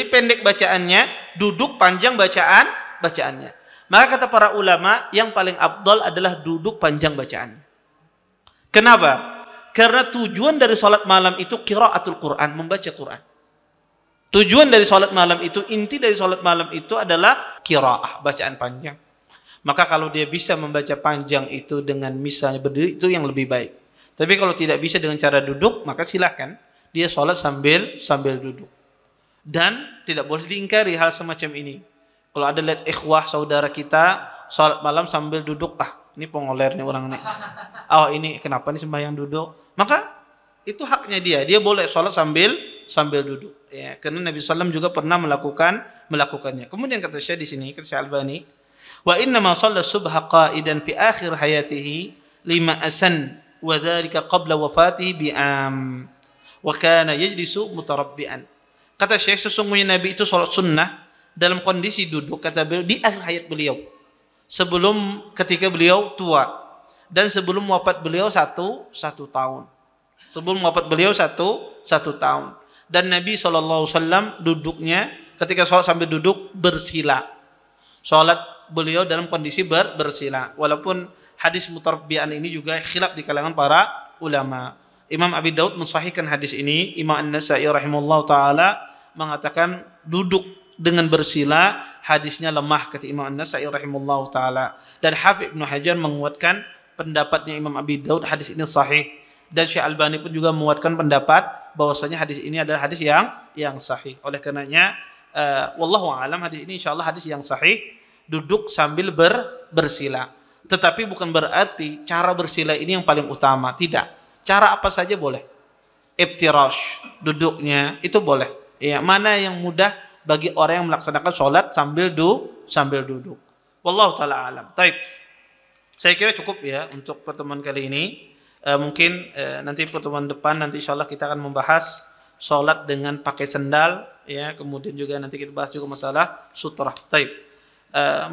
pendek bacaannya, duduk panjang bacaannya. Maka kata para ulama yang paling afdal adalah duduk panjang bacaannya. Kenapa? Karena tujuan dari sholat malam itu qiraatul Quran, membaca Quran. Tujuan dari sholat malam itu, inti dari sholat malam itu adalah qiraah, bacaan panjang. Maka kalau dia bisa membaca panjang itu dengan misalnya berdiri, itu yang lebih baik. Tapi kalau tidak bisa dengan cara duduk, maka silahkan dia sholat sambil duduk. Dan tidak boleh diingkari hal semacam ini. Kalau ada lihat ikhwah saudara kita sholat malam sambil duduk, ini pengoler nih orang nih. Ini kenapa nih sembahyang duduk? Maka itu haknya dia boleh sholat sambil duduk. Ya, karena Nabi SAW juga pernah melakukannya. Kemudian kata Syekh di sini, kata Syekh Albani, wa inna ma shalla subha qa'idan fi akhir hayatihi lima asan wa dzalika qabla wafatihi bi'am wa kana yajlisu mutarabbi'an. Kata Syekh, sesungguhnya Nabi itu sholat sunnah dalam kondisi duduk, kata beliau, di akhir hayat beliau, sebelum ketika beliau tua, dan sebelum wafat beliau satu tahun. Sebelum wafat beliau satu tahun. Dan Nabi SAW duduknya ketika sholat sambil duduk bersila. Sholat beliau dalam kondisi bersila. Walaupun hadis mutarabbi'an ini juga khilaf di kalangan para ulama. Imam Abi Daud mensahihkan hadis ini. Imam An-Nasa'i rahimahullah ta'ala mengatakan duduk dengan bersila hadisnya lemah, kata Imam An-Nasa'i rahimahullah ta'ala. Dan Hafidz Ibnu Hajar menguatkan pendapatnya Imam Abi Daud, hadis ini sahih. Dan Syekh Albani pun juga menguatkan pendapat bahwasanya hadis ini adalah hadis yang sahih. Oleh karenanya wallahu a'lam, hadis ini insyaallah hadis yang sahih, duduk sambil bersila. Tetapi bukan berarti cara bersila ini yang paling utama, tidak. Cara apa saja boleh. Iftirash, duduknya itu boleh. Ya, mana yang mudah bagi orang yang melaksanakan sholat sambil duduk. Wallahu taala alam. Baik. Saya kira cukup ya untuk pertemuan kali ini. Mungkin nanti pertemuan depan nanti insyaallah kita akan membahas sholat dengan pakai sendal, ya. Kemudian juga nanti kita bahas juga masalah sutrah. Baik.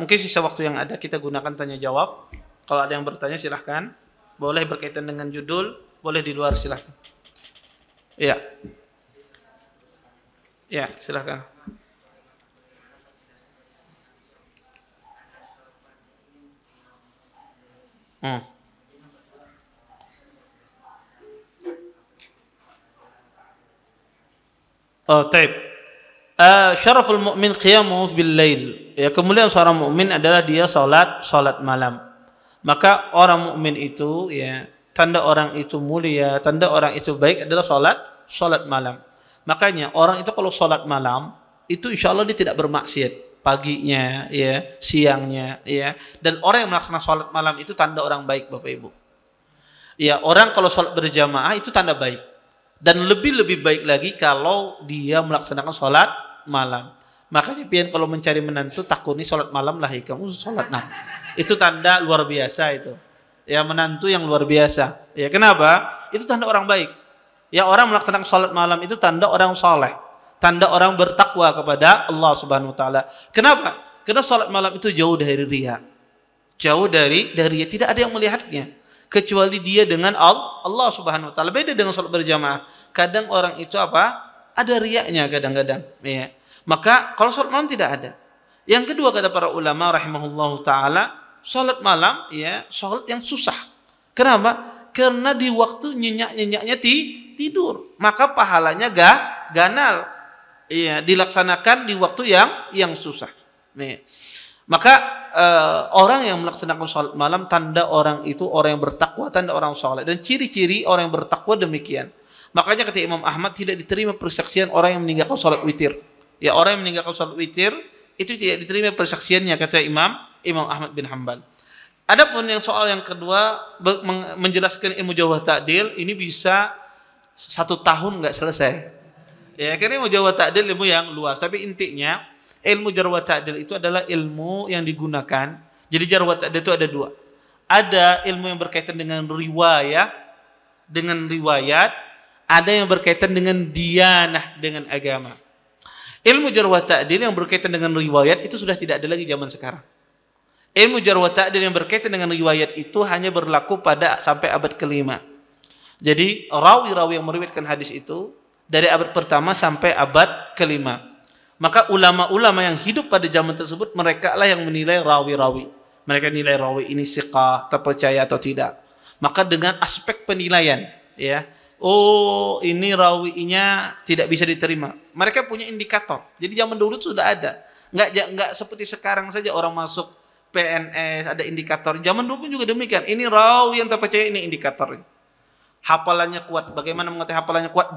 Mungkin sisa waktu yang ada kita gunakan tanya jawab. Kalau ada yang bertanya silahkan. Boleh berkaitan dengan judul, boleh di luar silahkan. Ya. Ya, silahkan. Hmm. Oh, taib. Syaraful mu'min qiyamu bil lail. Ya, kemuliaan seorang mukmin adalah dia salat malam. Maka orang mukmin itu, ya, tanda orang itu mulia, tanda orang itu baik adalah salat malam. Makanya orang itu kalau salat malam itu insya Allah dia tidak bermaksiat paginya, ya, siangnya, ya. Dan orang yang melaksanakan salat malam itu tanda orang baik, Bapak Ibu. Ya, orang kalau salat berjamaah itu tanda baik. Dan lebih baik lagi kalau dia melaksanakan sholat malam. Makanya pian kalau mencari menantu takuni sholat malam lah kamu sholat nah. Itu tanda luar biasa itu. Ya, menantu yang luar biasa. Ya, kenapa? Itu tanda orang baik. Ya, orang melaksanakan sholat malam itu tanda orang soleh. Tanda orang bertakwa kepada Allah Subhanahu Wa Taala. Kenapa? Karena sholat malam itu jauh dari riya. Jauh dari riya. Tidak ada yang melihatnya. Kecuali dia dengan Allah Subhanahu Wa Taala. Beda dengan sholat berjamaah. Kadang orang itu apa? Ada riaknya kadang-kadang. Ya. Maka kalau sholat malam tidak ada. Yang kedua kata para ulama rahimahullahu taala, sholat malam ya sholat yang susah. Kenapa? Karena di waktu nyenyak-nyenyaknya tidur, maka pahalanya ganal. Iya, dilaksanakan di waktu yang susah. Nih. Maka orang yang melaksanakan sholat malam tanda orang itu orang yang bertakwa, tanda orang soleh. Dan ciri-ciri orang yang bertakwa demikian. Makanya kata Imam Ahmad tidak diterima persaksian orang yang meninggalkan sholat witir. Ya, orang yang meninggalkan sholat witir itu tidak diterima persaksiannya kata Imam Ahmad bin Hanbal. Adapun yang soal yang kedua menjelaskan ilmu jarh wa ta'dil ini bisa 1 tahun nggak selesai. Ya, karena ilmu jarh wa ta'dil ilmu yang luas. Tapi intinya ilmu jarh wa ta'dil itu adalah ilmu yang digunakan. Jadi jarh wa ta'dil itu ada 2. Ada ilmu yang berkaitan dengan riwayat, ada yang berkaitan dengan diyanah, dengan agama. Ilmu jarh wa ta'dil yang berkaitan dengan riwayat itu sudah tidak ada lagi zaman sekarang. Ilmu jarh wa ta'dil yang berkaitan dengan riwayat itu hanya berlaku pada sampai abad ke-5. Jadi rawi-rawi yang meriwayatkan hadis itu dari abad pertama sampai abad ke-5. Maka ulama-ulama yang hidup pada zaman tersebut mereka lah yang menilai rawi-rawi. Mereka nilai rawi ini siqah, terpercaya atau tidak. Maka dengan aspek penilaian, ya. Oh, ini rawinya tidak bisa diterima. Mereka punya indikator. Jadi zaman dulu sudah ada. Enggak seperti sekarang saja orang masuk PNS ada indikator. Zaman dulu pun juga demikian. Ini rawi yang terpercaya, ini indikatornya. Hafalannya kuat. Bagaimana mengetahui hafalannya kuat?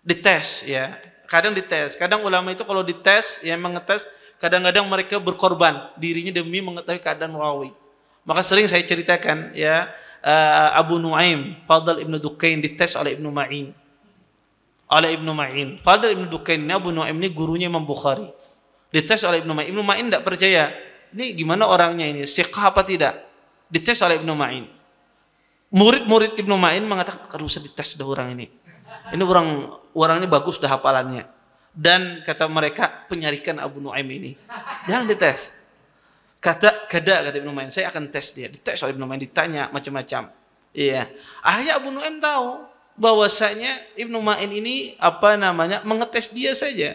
Dites, ya. Kadang dites. Kadang ulama itu kalau dites, yang mengetes, kadang-kadang mereka berkorban dirinya demi mengetahui keadaan rawi. Maka sering saya ceritakan, ya, Abu Nuaim, Fadl Ibn Dukain dites oleh Ibn Ma'in. Fadl Ibn Dukain ini, Abu Nuaim ini gurunya Imam Bukhari. Dites oleh Ibn Ma'in. Ibn Ma'in tidak percaya. Ini gimana orangnya ini? Siqah apa tidak? Dites oleh Ibn Ma'in. Murid-murid Ibn Ma'in mengatakan, "Aduh, usah dites dah orang ini. Ini orangnya bagus dah hafalannya." Dan kata mereka, penyarikan Abu Nuaim ini. Jangan dites. Kata Ibn Ma'in, saya akan tes dia. Dites oleh Ibn Ma'in, ditanya macam-macam. Iya. Akhirnya Abu Nuaim tahu bahwasanya Ibn Ma'in ini mengetes dia saja.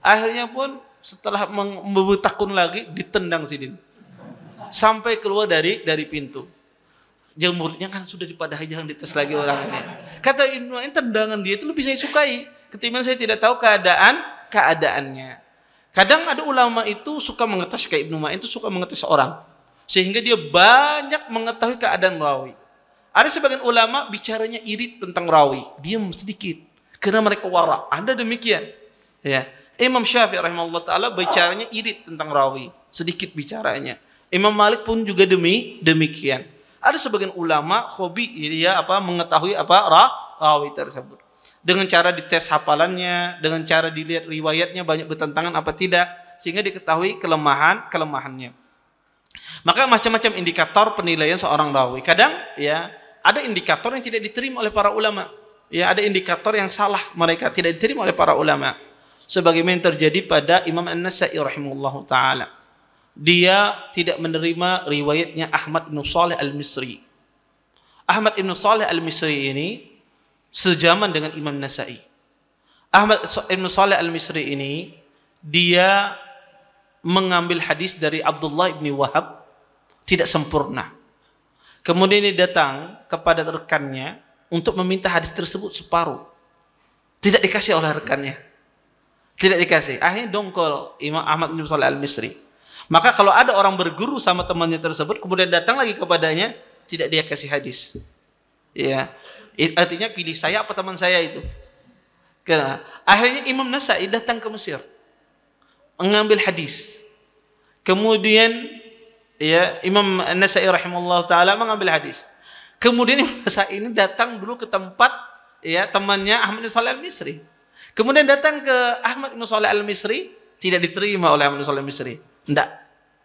Akhirnya pun setelah membuat takun lagi ditendang sidin sampai keluar dari pintu. Jangan muridnya kan sudah dipadahi, jangan dites lagi orang ini. Kata Ibnu Ma'in, tendangan dia itu lebih saya sukai ketimbang saya tidak tahu keadaannya. Kadang ada ulama itu suka mengetes, kayak Ibnu Ma'in itu suka mengetes orang sehingga dia banyak mengetahui keadaan rawi. Ada sebagian ulama bicaranya irit tentang rawi, diam sedikit karena mereka wara. Anda demikian, ya. Imam Syafi'i rahimahullah ta'ala bicaranya irit tentang rawi, sedikit bicaranya. Imam Malik pun juga demikian. Ada sebagian ulama hobi dia mengetahui rawi tersebut. Dengan cara dites hafalannya, dengan cara dilihat riwayatnya banyak bertentangan apa tidak, sehingga diketahui kelemahannya. Maka macam-macam indikator penilaian seorang rawi. Kadang ya ada indikator yang tidak diterima oleh para ulama. Ya, ada indikator yang salah mereka tidak diterima oleh para ulama. Sebagaimana yang terjadi pada Imam An-Nasa'i rahimahullahu ta'ala. Dia tidak menerima riwayatnya Ahmad bin Shalih Al-Misri. Ahmad bin Shalih Al-Misri ini sejaman dengan Imam Nasa'i. Ahmad bin Shalih Al-Misri ini dia mengambil hadis dari Abdullah bin Wahab tidak sempurna. Kemudian dia datang kepada rekannya untuk meminta hadis tersebut separuh. Tidak dikasih oleh rekannya. Tidak dikasih. Akhirnya dongkol Imam Ahmad bin Shalih Al-Misri. Maka kalau ada orang berguru sama temannya tersebut, kemudian datang lagi kepadanya, tidak dia kasih hadis. Ya, artinya pilih saya apa teman saya itu. Karena akhirnya Imam Nasai datang ke Mesir, mengambil hadis. Kemudian ya Imam Nasai rahimahullah taala mengambil hadis. Kemudian Imam Nasai ini datang dulu ke tempat ya temannya Ahmad bin Shalih Al-Misri. Kemudian datang ke Ahmad bin Shalih Al-Misri, tidak diterima oleh Ahmad bin Shalih Al-Misri. Tidak.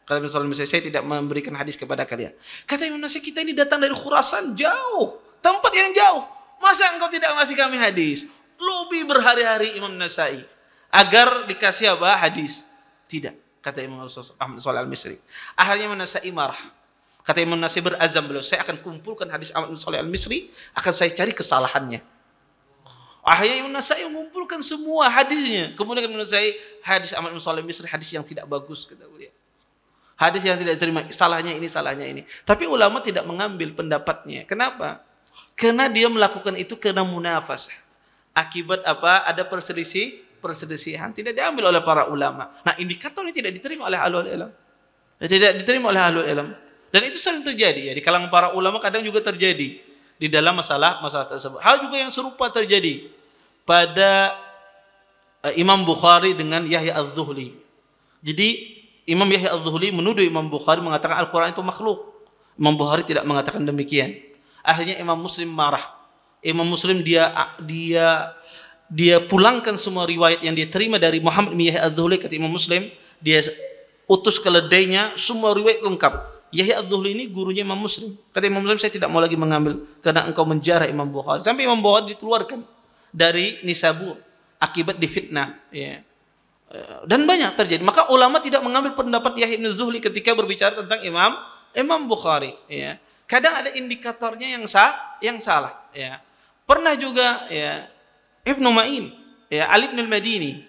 Kata Ibnu Shalih Al-Misri, saya tidak memberikan hadis kepada kalian. Kata Imam Nasai, kita ini datang dari Khurasan, jauh, tempat yang jauh. Masa engkau tidak ngasih kami hadis? Lobi berhari-hari Imam Nasai agar dikasih apa? Hadis. Tidak, kata Imam Ahmad bin Shalih Al-Misri. Akhirnya Imam Nasai marah. Kata Imam Nasai berazam beliau, saya akan kumpulkan hadis Ahmad bin Shalih Al-Misri, akan saya cari kesalahannya. Akhirnya Imam Nasai mengumpulkan semua hadisnya. Kemudian Imam Nasai, hadis Ahmad bin Shalih Al-Misri hadis yang tidak bagus, kata beliau. Hadis yang tidak diterima, salahnya ini, salahnya ini. Tapi ulama tidak mengambil pendapatnya. Kenapa? Karena dia melakukan itu karena munafasah. Akibat apa? Ada perselisihan. Tidak diambil oleh para ulama. Nah, indikator ini tidak diterima oleh ahlul ilm. Tidak diterima oleh ahlul ilm. Dan itu sering terjadi. Ya. Di kalangan para ulama kadang juga terjadi. Di dalam masalah tersebut. Hal juga yang serupa terjadi pada Imam Bukhari dengan Yahya Az-Zuhli. Jadi Imam Yahya Az-Zuhli menuduh Imam Bukhari mengatakan Al-Quran itu makhluk. Imam Bukhari tidak mengatakan demikian. Akhirnya Imam Muslim marah. Imam Muslim dia pulangkan semua riwayat yang dia terima dari Muhammad bin Yahya Az-Zuhli. Kata Imam Muslim, dia utus keledainya semua riwayat lengkap. Yahya Az-Zuhli ini gurunya Imam Muslim. Kata Imam Muslim, saya tidak mau lagi mengambil karena engkau menjarah Imam Bukhari. Sampai Imam Bukhari dikeluarkan dari Nisabur akibat difitnah. Ya. Dan banyak terjadi. Maka ulama tidak mengambil pendapat Yahya bin Zuhli ketika berbicara tentang Imam Bukhari. Ya. Kadang ada indikatornya yang salah. Ya. Pernah juga ya, Ibnu Ma'in, ya, Ali bin Al-Madini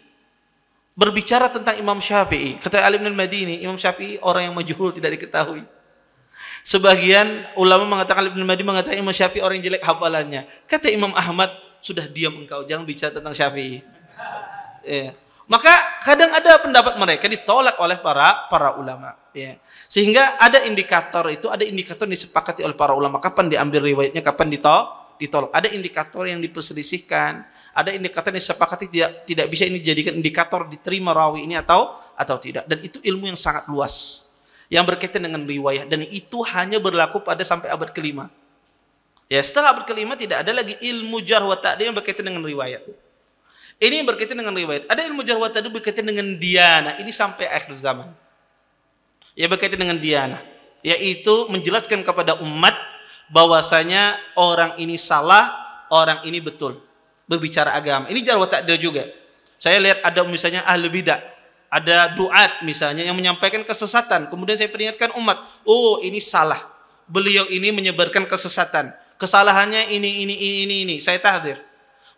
berbicara tentang Imam Syafi'i. Kata Ali bin Al-Madini, Imam Syafi'i orang yang majhul, tidak diketahui. Sebagian ulama mengatakan, Ali bin Al-Madini mengatakan Imam Syafi'i orang yang jelek hafalannya. Kata Imam Ahmad, sudah diam engkau, jangan bicara tentang Syafi'i. Ya. Maka kadang ada pendapat mereka ditolak oleh para ulama. Ya. Sehingga ada indikator itu, ada indikator yang disepakati oleh para ulama. Kapan diambil riwayatnya, kapan ditolak. Ada indikator yang diperselisihkan. Ada indikator yang disepakati tidak bisa ini dijadikan indikator diterima rawi ini atau tidak. Dan itu ilmu yang sangat luas yang berkaitan dengan riwayat. Dan itu hanya berlaku pada sampai abad kelima. Ya, setelah abad kelima tidak ada lagi ilmu jarh wa ta'dil yang berkaitan dengan riwayat. Ini yang berkaitan dengan riwayat. Ada ilmu jarh wa ta'dil berkaitan dengan diyanah. Ini sampai akhir zaman. Ya, berkaitan dengan diyanah. Yaitu menjelaskan kepada umat bahwasanya orang ini salah, orang ini betul. Berbicara agama. Ini jarh wa ta'dil juga. Saya lihat ada misalnya ahli bidah. Ada duat misalnya yang menyampaikan kesesatan. Kemudian saya peringatkan umat. Oh, ini salah. Beliau ini menyebarkan kesesatan. Kesalahannya ini. Saya tahdzir.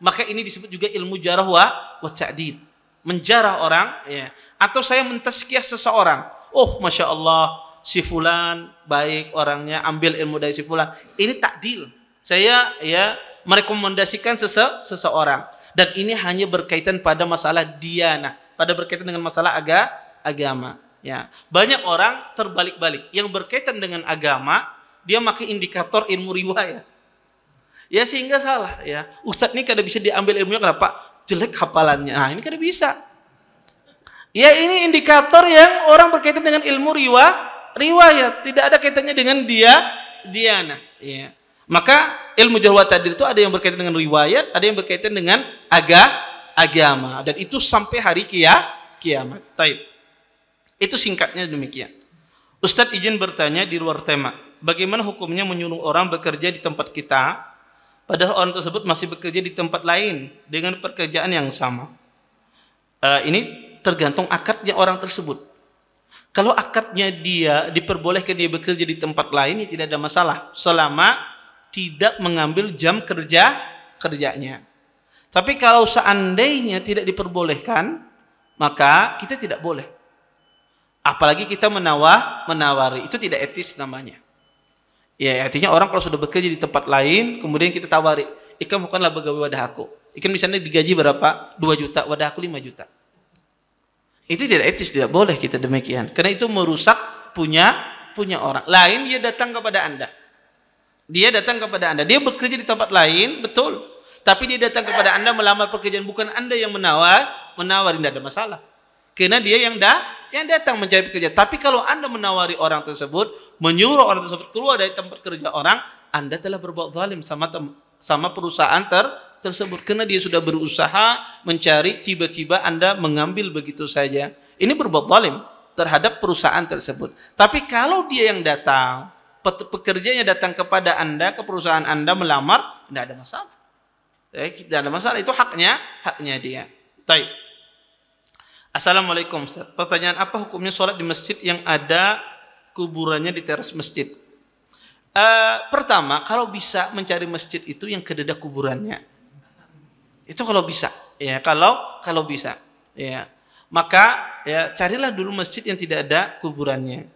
Maka ini disebut juga ilmu jarh wa ta'dil. Menjarah orang, ya. Atau saya mentazkiyah seseorang. Oh, Masya Allah, si fulan baik orangnya, ambil ilmu dari si fulan. Ini ta'dil. Saya ya merekomendasikan seseorang. Dan ini hanya berkaitan pada masalah diyanah, pada berkaitan dengan masalah agama. Ya. Banyak orang terbalik-balik. Yang berkaitan dengan agama, dia pakai indikator ilmu riwayat. Ya, sehingga salah. Ya. Ustadz ini kada bisa diambil ilmunya, kenapa? Jelek hafalannya. Nah, ini kada bisa. Ya, ini indikator yang orang berkaitan dengan ilmu riwayat. Tidak ada kaitannya dengan diyanah. Ya. Maka ilmu jarh wa ta'dil itu ada yang berkaitan dengan riwayat, ada yang berkaitan dengan agama. Dan itu sampai hari kiamat. Taib. Itu singkatnya demikian. Ustadz izin bertanya di luar tema. Bagaimana hukumnya menyuruh orang bekerja di tempat kita, padahal orang tersebut masih bekerja di tempat lain dengan pekerjaan yang sama? Ini tergantung akadnya orang tersebut. Kalau akadnya dia diperbolehkan dia bekerja di tempat lain, ini tidak ada masalah. Selama tidak mengambil jam kerjanya. Tapi kalau seandainya tidak diperbolehkan, maka kita tidak boleh. Apalagi kita menawari, itu tidak etis namanya. Ya, artinya orang kalau sudah bekerja di tempat lain, kemudian kita tawari, ikan bukanlah pegawai wadah aku. Ikan misalnya digaji berapa? 2 juta, wadah aku 5 juta. Itu tidak etis, tidak boleh kita demikian. Karena itu merusak punya orang. Lain dia datang kepada Anda. Dia datang kepada Anda. Dia bekerja di tempat lain, betul. Tapi dia datang kepada Anda melamar pekerjaan, bukan Anda yang menawari, tidak ada masalah. Karena dia yang datang mencari pekerjaan. Tapi kalau Anda menawari orang tersebut, menyuruh orang tersebut keluar dari tempat kerja orang, Anda telah berbuat zalim sama perusahaan tersebut. Karena dia sudah berusaha mencari, tiba-tiba Anda mengambil begitu saja. Ini berbuat zalim terhadap perusahaan tersebut. Tapi kalau dia yang datang, pekerjanya datang kepada Anda, ke perusahaan Anda melamar, tidak ada masalah. Tidak ada masalah, itu haknya dia. Baik. Assalamualaikum Ustaz. Pertanyaan, apa hukumnya sholat di masjid yang ada kuburannya di teras masjid? Pertama, kalau bisa mencari masjid itu yang kededa kuburannya. Itu kalau bisa, ya. Kalau bisa, ya. Maka ya carilah dulu masjid yang tidak ada kuburannya.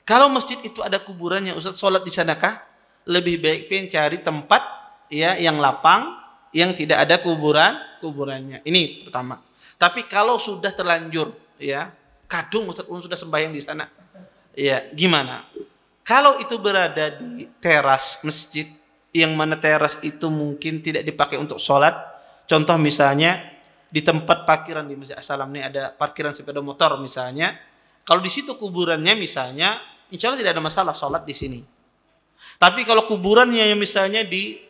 Kalau masjid itu ada kuburannya, Ustaz, sholat di sanakah? Lebih baik cari tempat ya yang lapang, yang tidak ada kuburannya. Ini pertama. Tapi kalau sudah terlanjur, ya, kadung Ustaz sudah sembahyang di sana, ya, gimana? Kalau itu berada di teras masjid, yang mana teras itu mungkin tidak dipakai untuk sholat, contoh misalnya di tempat parkiran di Masjid As-Salam ini ada parkiran sepeda motor misalnya, kalau di situ kuburannya misalnya, insya Allah tidak ada masalah sholat di sini. Tapi kalau kuburannya yang misalnya di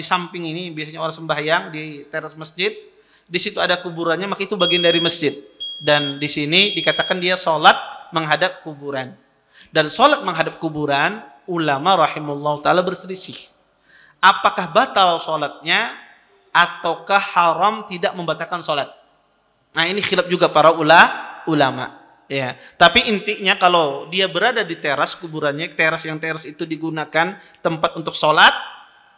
samping ini, biasanya orang sembahyang di teras masjid, di situ ada kuburannya, maka itu bagian dari masjid. Dan di sini dikatakan dia sholat menghadap kuburan. Dan sholat menghadap kuburan, ulama rahimahullah ta'ala berselisih. Apakah batal sholatnya, ataukah haram tidak membatalkan sholat? Nah ini khilaf juga para ulama. Ya. Tapi intinya kalau dia berada di teras kuburannya, teras itu digunakan tempat untuk sholat,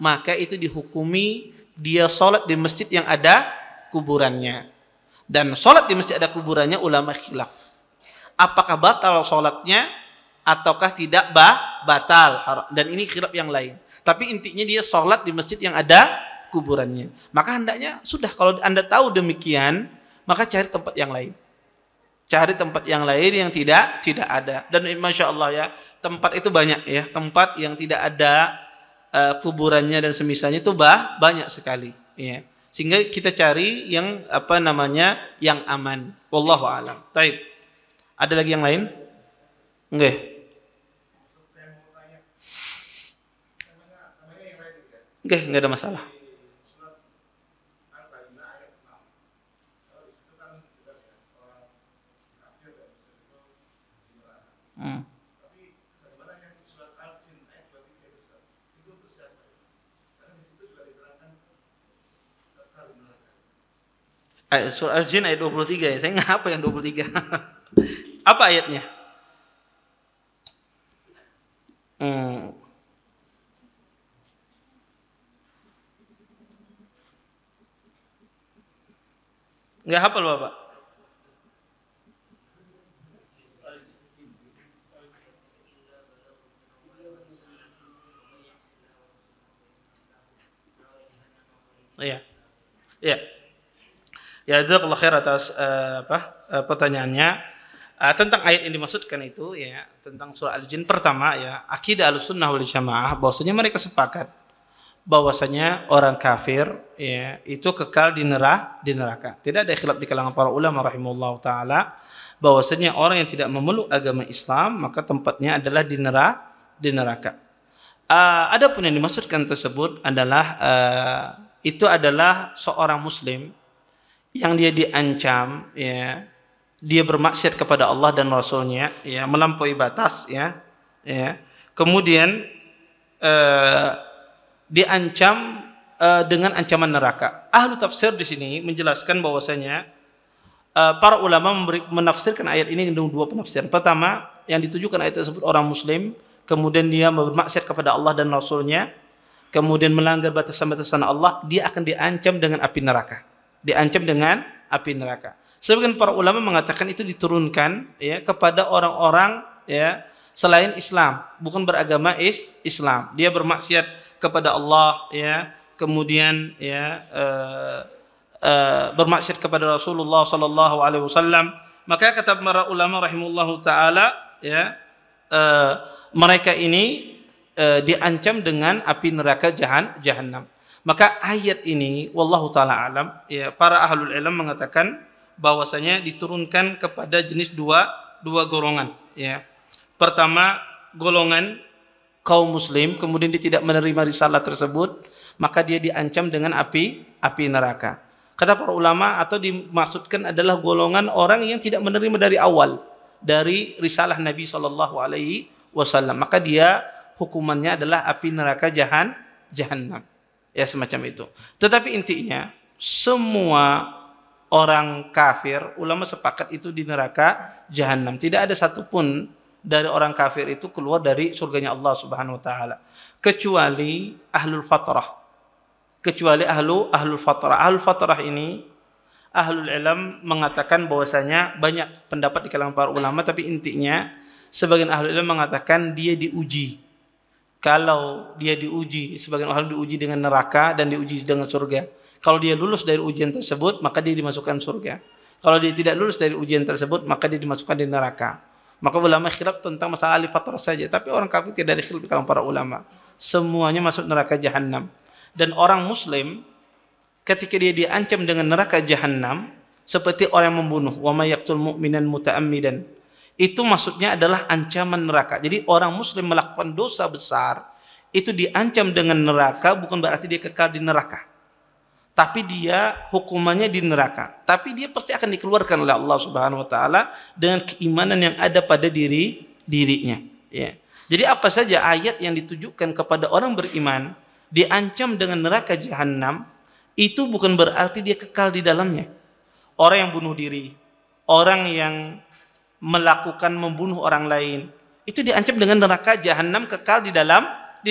maka itu dihukumi dia sholat di masjid yang ada kuburannya. Dan sholat di masjid ada kuburannya ulama khilaf. Apakah batal sholatnya ataukah tidak batal? Dan ini khilaf yang lain. Tapi intinya dia sholat di masjid yang ada kuburannya. Maka hendaknya sudah, kalau Anda tahu demikian, maka cari tempat yang lain. Cari tempat yang lain yang tidak ada. Dan masya Allah ya, tempat itu banyak ya. Tempat yang tidak ada kuburannya dan semisalnya itu banyak sekali. Ya. Sehingga kita cari yang yang aman. Wallahu a'lam. Baik. Ada lagi yang lain? Enggak. Enggak ada masalah. Surah Al-Jin ayat 23 ya. Saya nggak apa yang 23. Apa ayatnya? Nggak hafal Bapak. Iya. Iya. Ya, jazakallahu khair atas pertanyaannya. Tentang ayat yang dimaksudkan itu ya, tentang surah Al-Jin, pertama ya, akidah Ahlussunnah wal Jamaah bahwasanya mereka sepakat bahwasanya orang kafir ya itu kekal di neraka. Tidak ada khilaf di kalangan para ulama rahimahullah taala bahwasanya orang yang tidak memeluk agama Islam maka tempatnya adalah di neraka. Adapun yang dimaksudkan tersebut adalah itu adalah seorang muslim yang dia diancam ya, dia bermaksiat kepada Allah dan Rasulnya ya, melampaui batas ya, kemudian diancam dengan ancaman neraka. Ahlu tafsir di sini menjelaskan bahwasanya para ulama menafsirkan ayat ini dengan dua penafsiran. Pertama, yang ditujukan ayat tersebut orang muslim, kemudian dia bermaksiat kepada Allah dan Rasulnya, kemudian melanggar batasan-batasan Allah, dia akan diancam dengan api neraka. Diancam dengan api neraka. Sebagian para ulama mengatakan itu diturunkan ya kepada orang-orang ya selain Islam, bukan beragama Islam. Dia bermaksiat kepada Allah ya, kemudian ya bermaksiat kepada Rasulullah sallallahu alaihi wasallam. Maka kata para ulama rahimahullahu taala ya mereka ini diancam dengan api neraka jahanam. Maka ayat ini wallahu taala alam ya para ahlul ilm mengatakan bahwasanya diturunkan kepada jenis dua golongan ya. Pertama, golongan kaum muslim kemudian dia tidak menerima risalah tersebut, maka dia diancam dengan api neraka. Kata para ulama atau dimaksudkan adalah golongan orang yang tidak menerima dari awal dari risalah Nabi sallallahu alaihi wasallam, maka dia hukumannya adalah api neraka jahanam. Ya semacam itu. Tetapi intinya semua orang kafir, ulama sepakat itu di neraka jahanam. Tidak ada satupun dari orang kafir itu keluar dari surganya Allah Subhanahu wa taala kecuali ahlul fatrah. Kecuali ahlul fatrah. Ahlul fatrah ini ahlul ilm mengatakan bahwasanya banyak pendapat di kalangan para ulama, tapi intinya sebagian ahlul ilm mengatakan dia diuji. Kalau dia diuji, sebagian orang diuji dengan neraka dan diuji dengan surga. Kalau dia lulus dari ujian tersebut, maka dia dimasukkan surga. Kalau dia tidak lulus dari ujian tersebut, maka dia dimasukkan di neraka. Maka ulama khilaf tentang masalah ahli fatrah saja, tapi orang kafir tidak ada khilaf di kalangan para ulama. Semuanya masuk neraka jahanam. Dan orang muslim ketika dia diancam dengan neraka jahanam seperti orang yang membunuh, wa may yaqtul mu'minan muta'ammidan. Itu maksudnya adalah ancaman neraka. Jadi orang muslim melakukan dosa besar itu diancam dengan neraka, bukan berarti dia kekal di neraka. Tapi dia hukumannya di neraka. Tapi dia pasti akan dikeluarkan oleh Allah Subhanahu wa taala dengan keimanan yang ada pada dirinya, ya. Jadi apa saja ayat yang ditujukan kepada orang beriman diancam dengan neraka jahanam, itu bukan berarti dia kekal di dalamnya. Orang yang bunuh diri, orang yang melakukan membunuh orang lain, itu diancam dengan neraka jahanam kekal di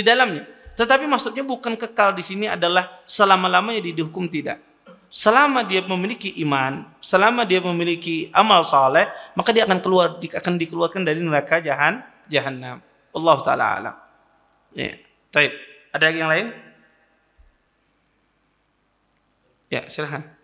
dalamnya. Tetapi maksudnya bukan kekal di sini adalah selama-lamanya dihukum, tidak. Selama dia memiliki iman, selama dia memiliki amal saleh, maka dia akan dikeluarkan dari neraka jahanam. Allah taala alam. Ya, baik. Ada yang lain? Ya, silakan.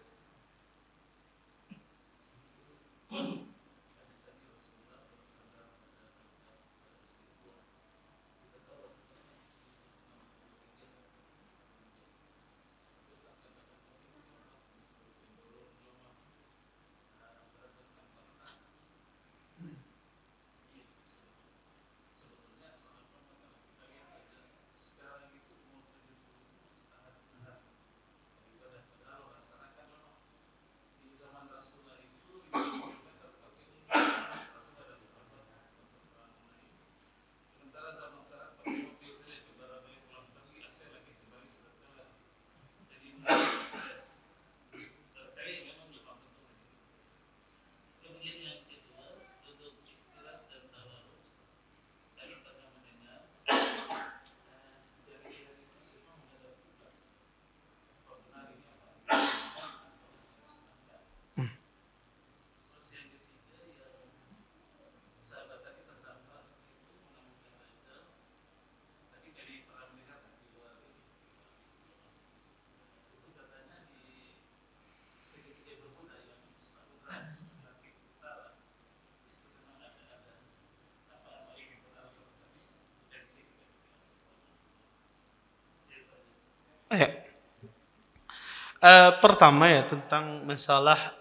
Pertama ya tentang masalah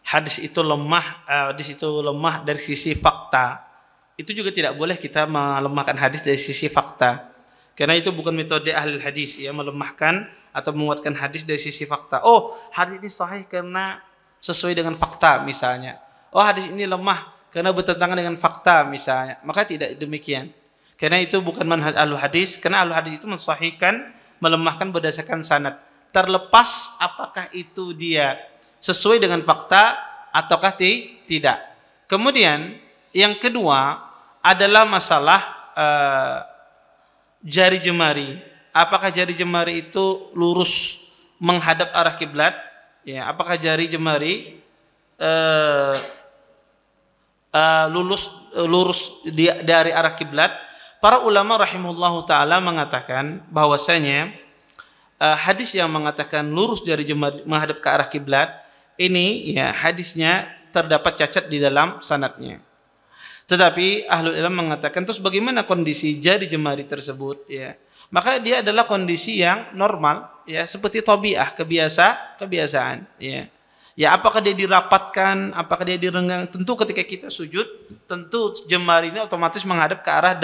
hadis itu lemah dari sisi fakta. Itu juga tidak boleh kita melemahkan hadis dari sisi fakta. Karena itu bukan metode ahli hadis ya, melemahkan atau menguatkan hadis dari sisi fakta. Oh, hadis ini sahih karena sesuai dengan fakta misalnya. Oh, hadis ini lemah karena bertentangan dengan fakta misalnya. Maka tidak demikian. Karena itu bukan manhaj ahli hadis, karena ahli hadis itu mensahihkan, melemahkan berdasarkan sanad. Terlepas apakah itu dia sesuai dengan fakta ataukah tidak. Kemudian yang kedua adalah masalah jari jemari. Apakah jari jemari itu lurus menghadap arah kiblat? Ya, apakah jari jemari lurus dari arah kiblat? Para ulama rahimahullahu taala mengatakan bahwasanya hadis yang mengatakan lurus jari jemari menghadap ke arah kiblat ini ya hadisnya terdapat cacat di dalam sanadnya. Tetapi ahlul ilm mengatakan terus bagaimana kondisi jari jemari tersebut ya? Maka dia adalah kondisi yang normal ya, seperti tabiah, kebiasaan ya. Ya, apakah dia dirapatkan, apakah dia direnggang? Tentu ketika kita sujud, tentu jemari ini otomatis menghadap ke arah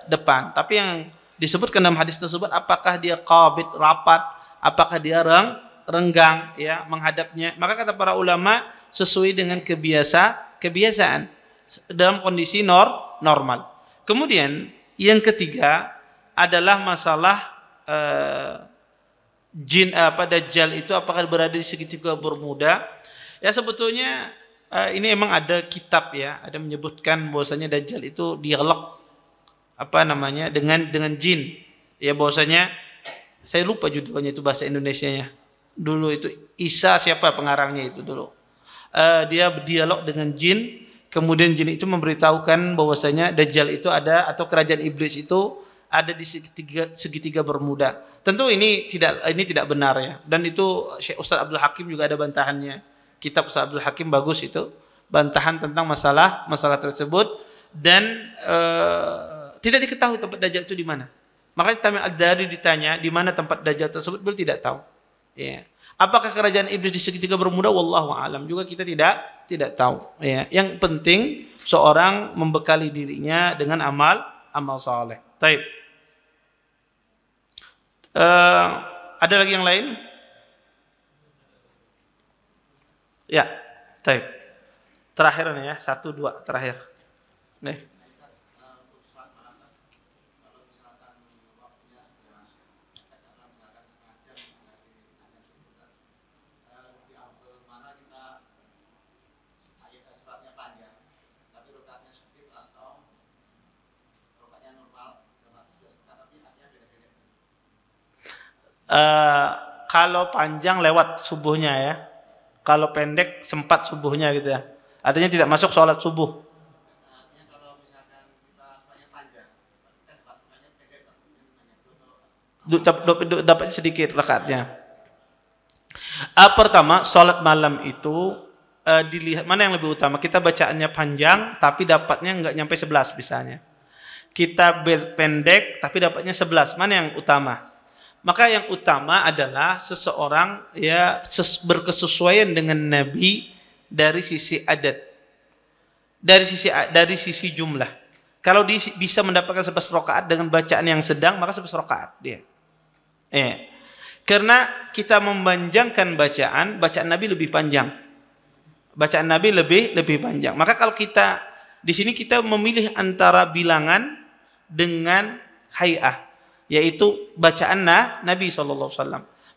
depan. Tapi yang disebutkan dalam hadis tersebut, apakah dia qabid, rapat, apakah dia renggang, ya, menghadapnya? Maka kata para ulama sesuai dengan kebiasaan dalam kondisi normal. Kemudian yang ketiga adalah masalah Dajjal itu apakah berada di segitiga Bermuda? Ya sebetulnya ini emang ada kitab ya, ada menyebutkan bahwasanya Dajjal itu dialog dengan jin. Ya bahwasanya saya lupa judulnya itu bahasa Indonesianya. Dulu itu Isa siapa pengarangnya itu dulu. Dia berdialog dengan jin, kemudian jin itu memberitahukan bahwasanya Dajjal itu ada atau kerajaan iblis itu ada di segitiga Bermuda. Tentu ini tidak benar ya. Dan itu Syekh Ustaz Abdul Hakim juga ada bantahannya. Kitab Ustaz Abdul Hakim bagus itu, bantahan tentang masalah tersebut dan tidak diketahui tempat Dajjal itu di mana. Makanya Tamim Ad-Dari ditanya di mana tempat Dajjal tersebut, beliau tidak tahu. Ya. Apakah kerajaan iblis di segitiga Bermuda? Wallahu a'lam. Juga kita tidak tahu. Ya. Yang penting seorang membekali dirinya dengan amal saleh. Taib. Ada lagi yang lain? Ya, taib. Terakhir nih ya, 1, 2 terakhir. Nih. Kalau panjang lewat subuhnya ya. Kalau pendek sempat subuhnya gitu ya. Artinya tidak masuk sholat subuh. Artinya kalau misalkan kita sholatnya panjang, pendek dapat sedikit rakaatnya. Pertama, sholat malam itu dilihat mana yang lebih utama. Kita bacaannya panjang tapi dapatnya nggak nyampe 11 misalnya. Kita pendek tapi dapatnya 11. Mana yang utama? Maka yang utama adalah seseorang ya berkesesuaian dengan Nabi dari sisi adat, dari sisi jumlah. Kalau dia bisa mendapatkan 11 rakaat dengan bacaan yang sedang, maka 11 rakaat dia. Karena kita memanjangkan bacaan Nabi lebih panjang. Bacaan Nabi lebih panjang. Maka kalau kita di sini kita memilih antara bilangan dengan hay'ah, yaitu bacaan Nabi SAW.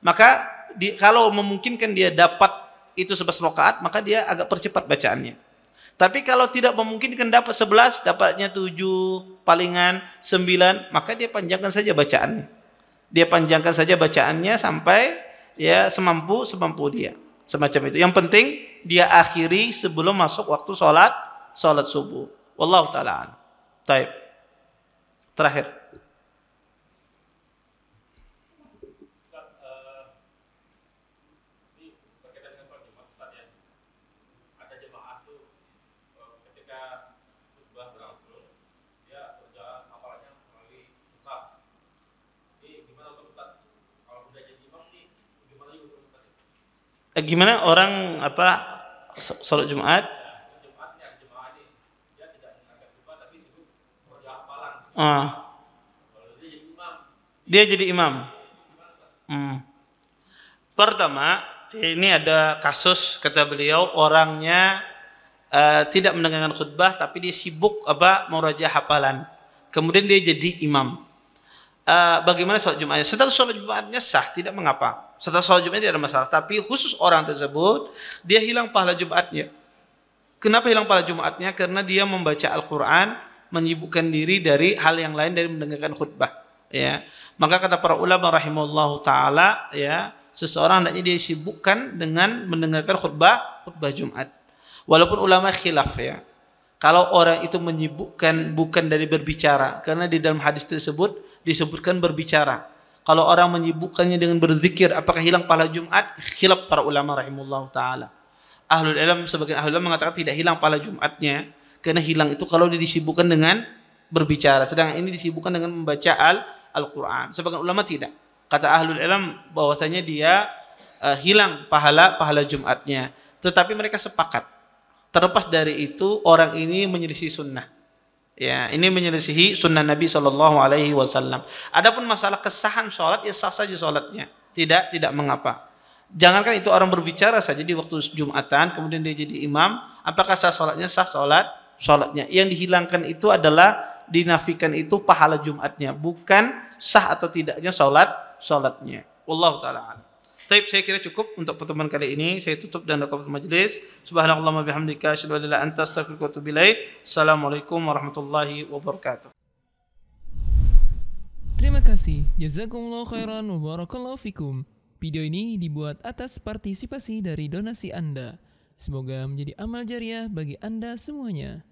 Maka kalau memungkinkan dia dapat itu 11 rakaat, maka dia agak percepat bacaannya. Tapi kalau tidak memungkinkan dapat 11, dapatnya 7, palingan 9, maka dia panjangkan saja bacaannya. Dia panjangkan saja bacaannya sampai ya semampu dia. Semacam itu. Yang penting dia akhiri sebelum masuk waktu sholat subuh. Wallahu ta'ala. Taib. Terakhir. Gimana orang sholat Jumat? Dia jadi imam. Pertama, ini ada kasus kata beliau orangnya tidak mendengarkan khutbah tapi dia sibuk murajaah hafalan. Kemudian dia jadi imam. Bagaimana sholat Jumatnya? Setelah sholat Jumatnya sah, tidak mengapa. Setelah sholat Jumatnya tidak ada masalah. Tapi khusus orang tersebut, dia hilang pahala Jumatnya. Kenapa hilang pahala Jumatnya? Karena dia membaca Al-Quran, menyibukkan diri dari hal yang lain dari mendengarkan khutbah. Ya, maka kata para ulama rahimahullahu taala, ya seseorang hendaknya dia sibukkan dengan mendengarkan khutbah Jumat. Walaupun ulama khilaf ya. Kalau orang itu menyibukkan bukan dari berbicara, karena di dalam hadis tersebut disebutkan berbicara. Kalau orang menyibukkannya dengan berzikir, apakah hilang pahala Jumat? Khilaf para ulama rahimahullah taala. Sebagian ahlul ilm mengatakan tidak hilang pahala Jumatnya, karena hilang itu kalau disibukkan dengan berbicara. Sedangkan ini disibukkan dengan membaca Al-Quran. Sebagian ulama tidak. Kata ahlul ilm bahwasanya dia hilang pahala Jumatnya. Tetapi mereka sepakat. Terlepas dari itu orang ini menyelisih sunnah. Ya, ini menyelisihi sunnah Nabi SAW. Adapun masalah kesahan sholat, ya sah saja sholatnya. Tidak mengapa. Jangankan itu orang berbicara saja di waktu Jumatan, kemudian dia jadi imam, apakah sah sholatnya? Sah sholatnya. Yang dihilangkan itu adalah dinafikan itu pahala Jumatnya, bukan sah atau tidaknya sholatnya. Wallahu ta'ala a'lam. Baik, saya kira cukup untuk pertemuan kali ini. Saya tutup dan lakukan majelis. Subhanakallahumma bihamdika asyhadu an la ilaha illa anta astaghfiruka wa atubu ilaik. Assalamualaikum warahmatullahi wabarakatuh. Terima kasih. Jazakumullah khairan wa barakallahu fikum. Video ini dibuat atas partisipasi dari donasi Anda. Semoga menjadi amal jariah bagi Anda semuanya.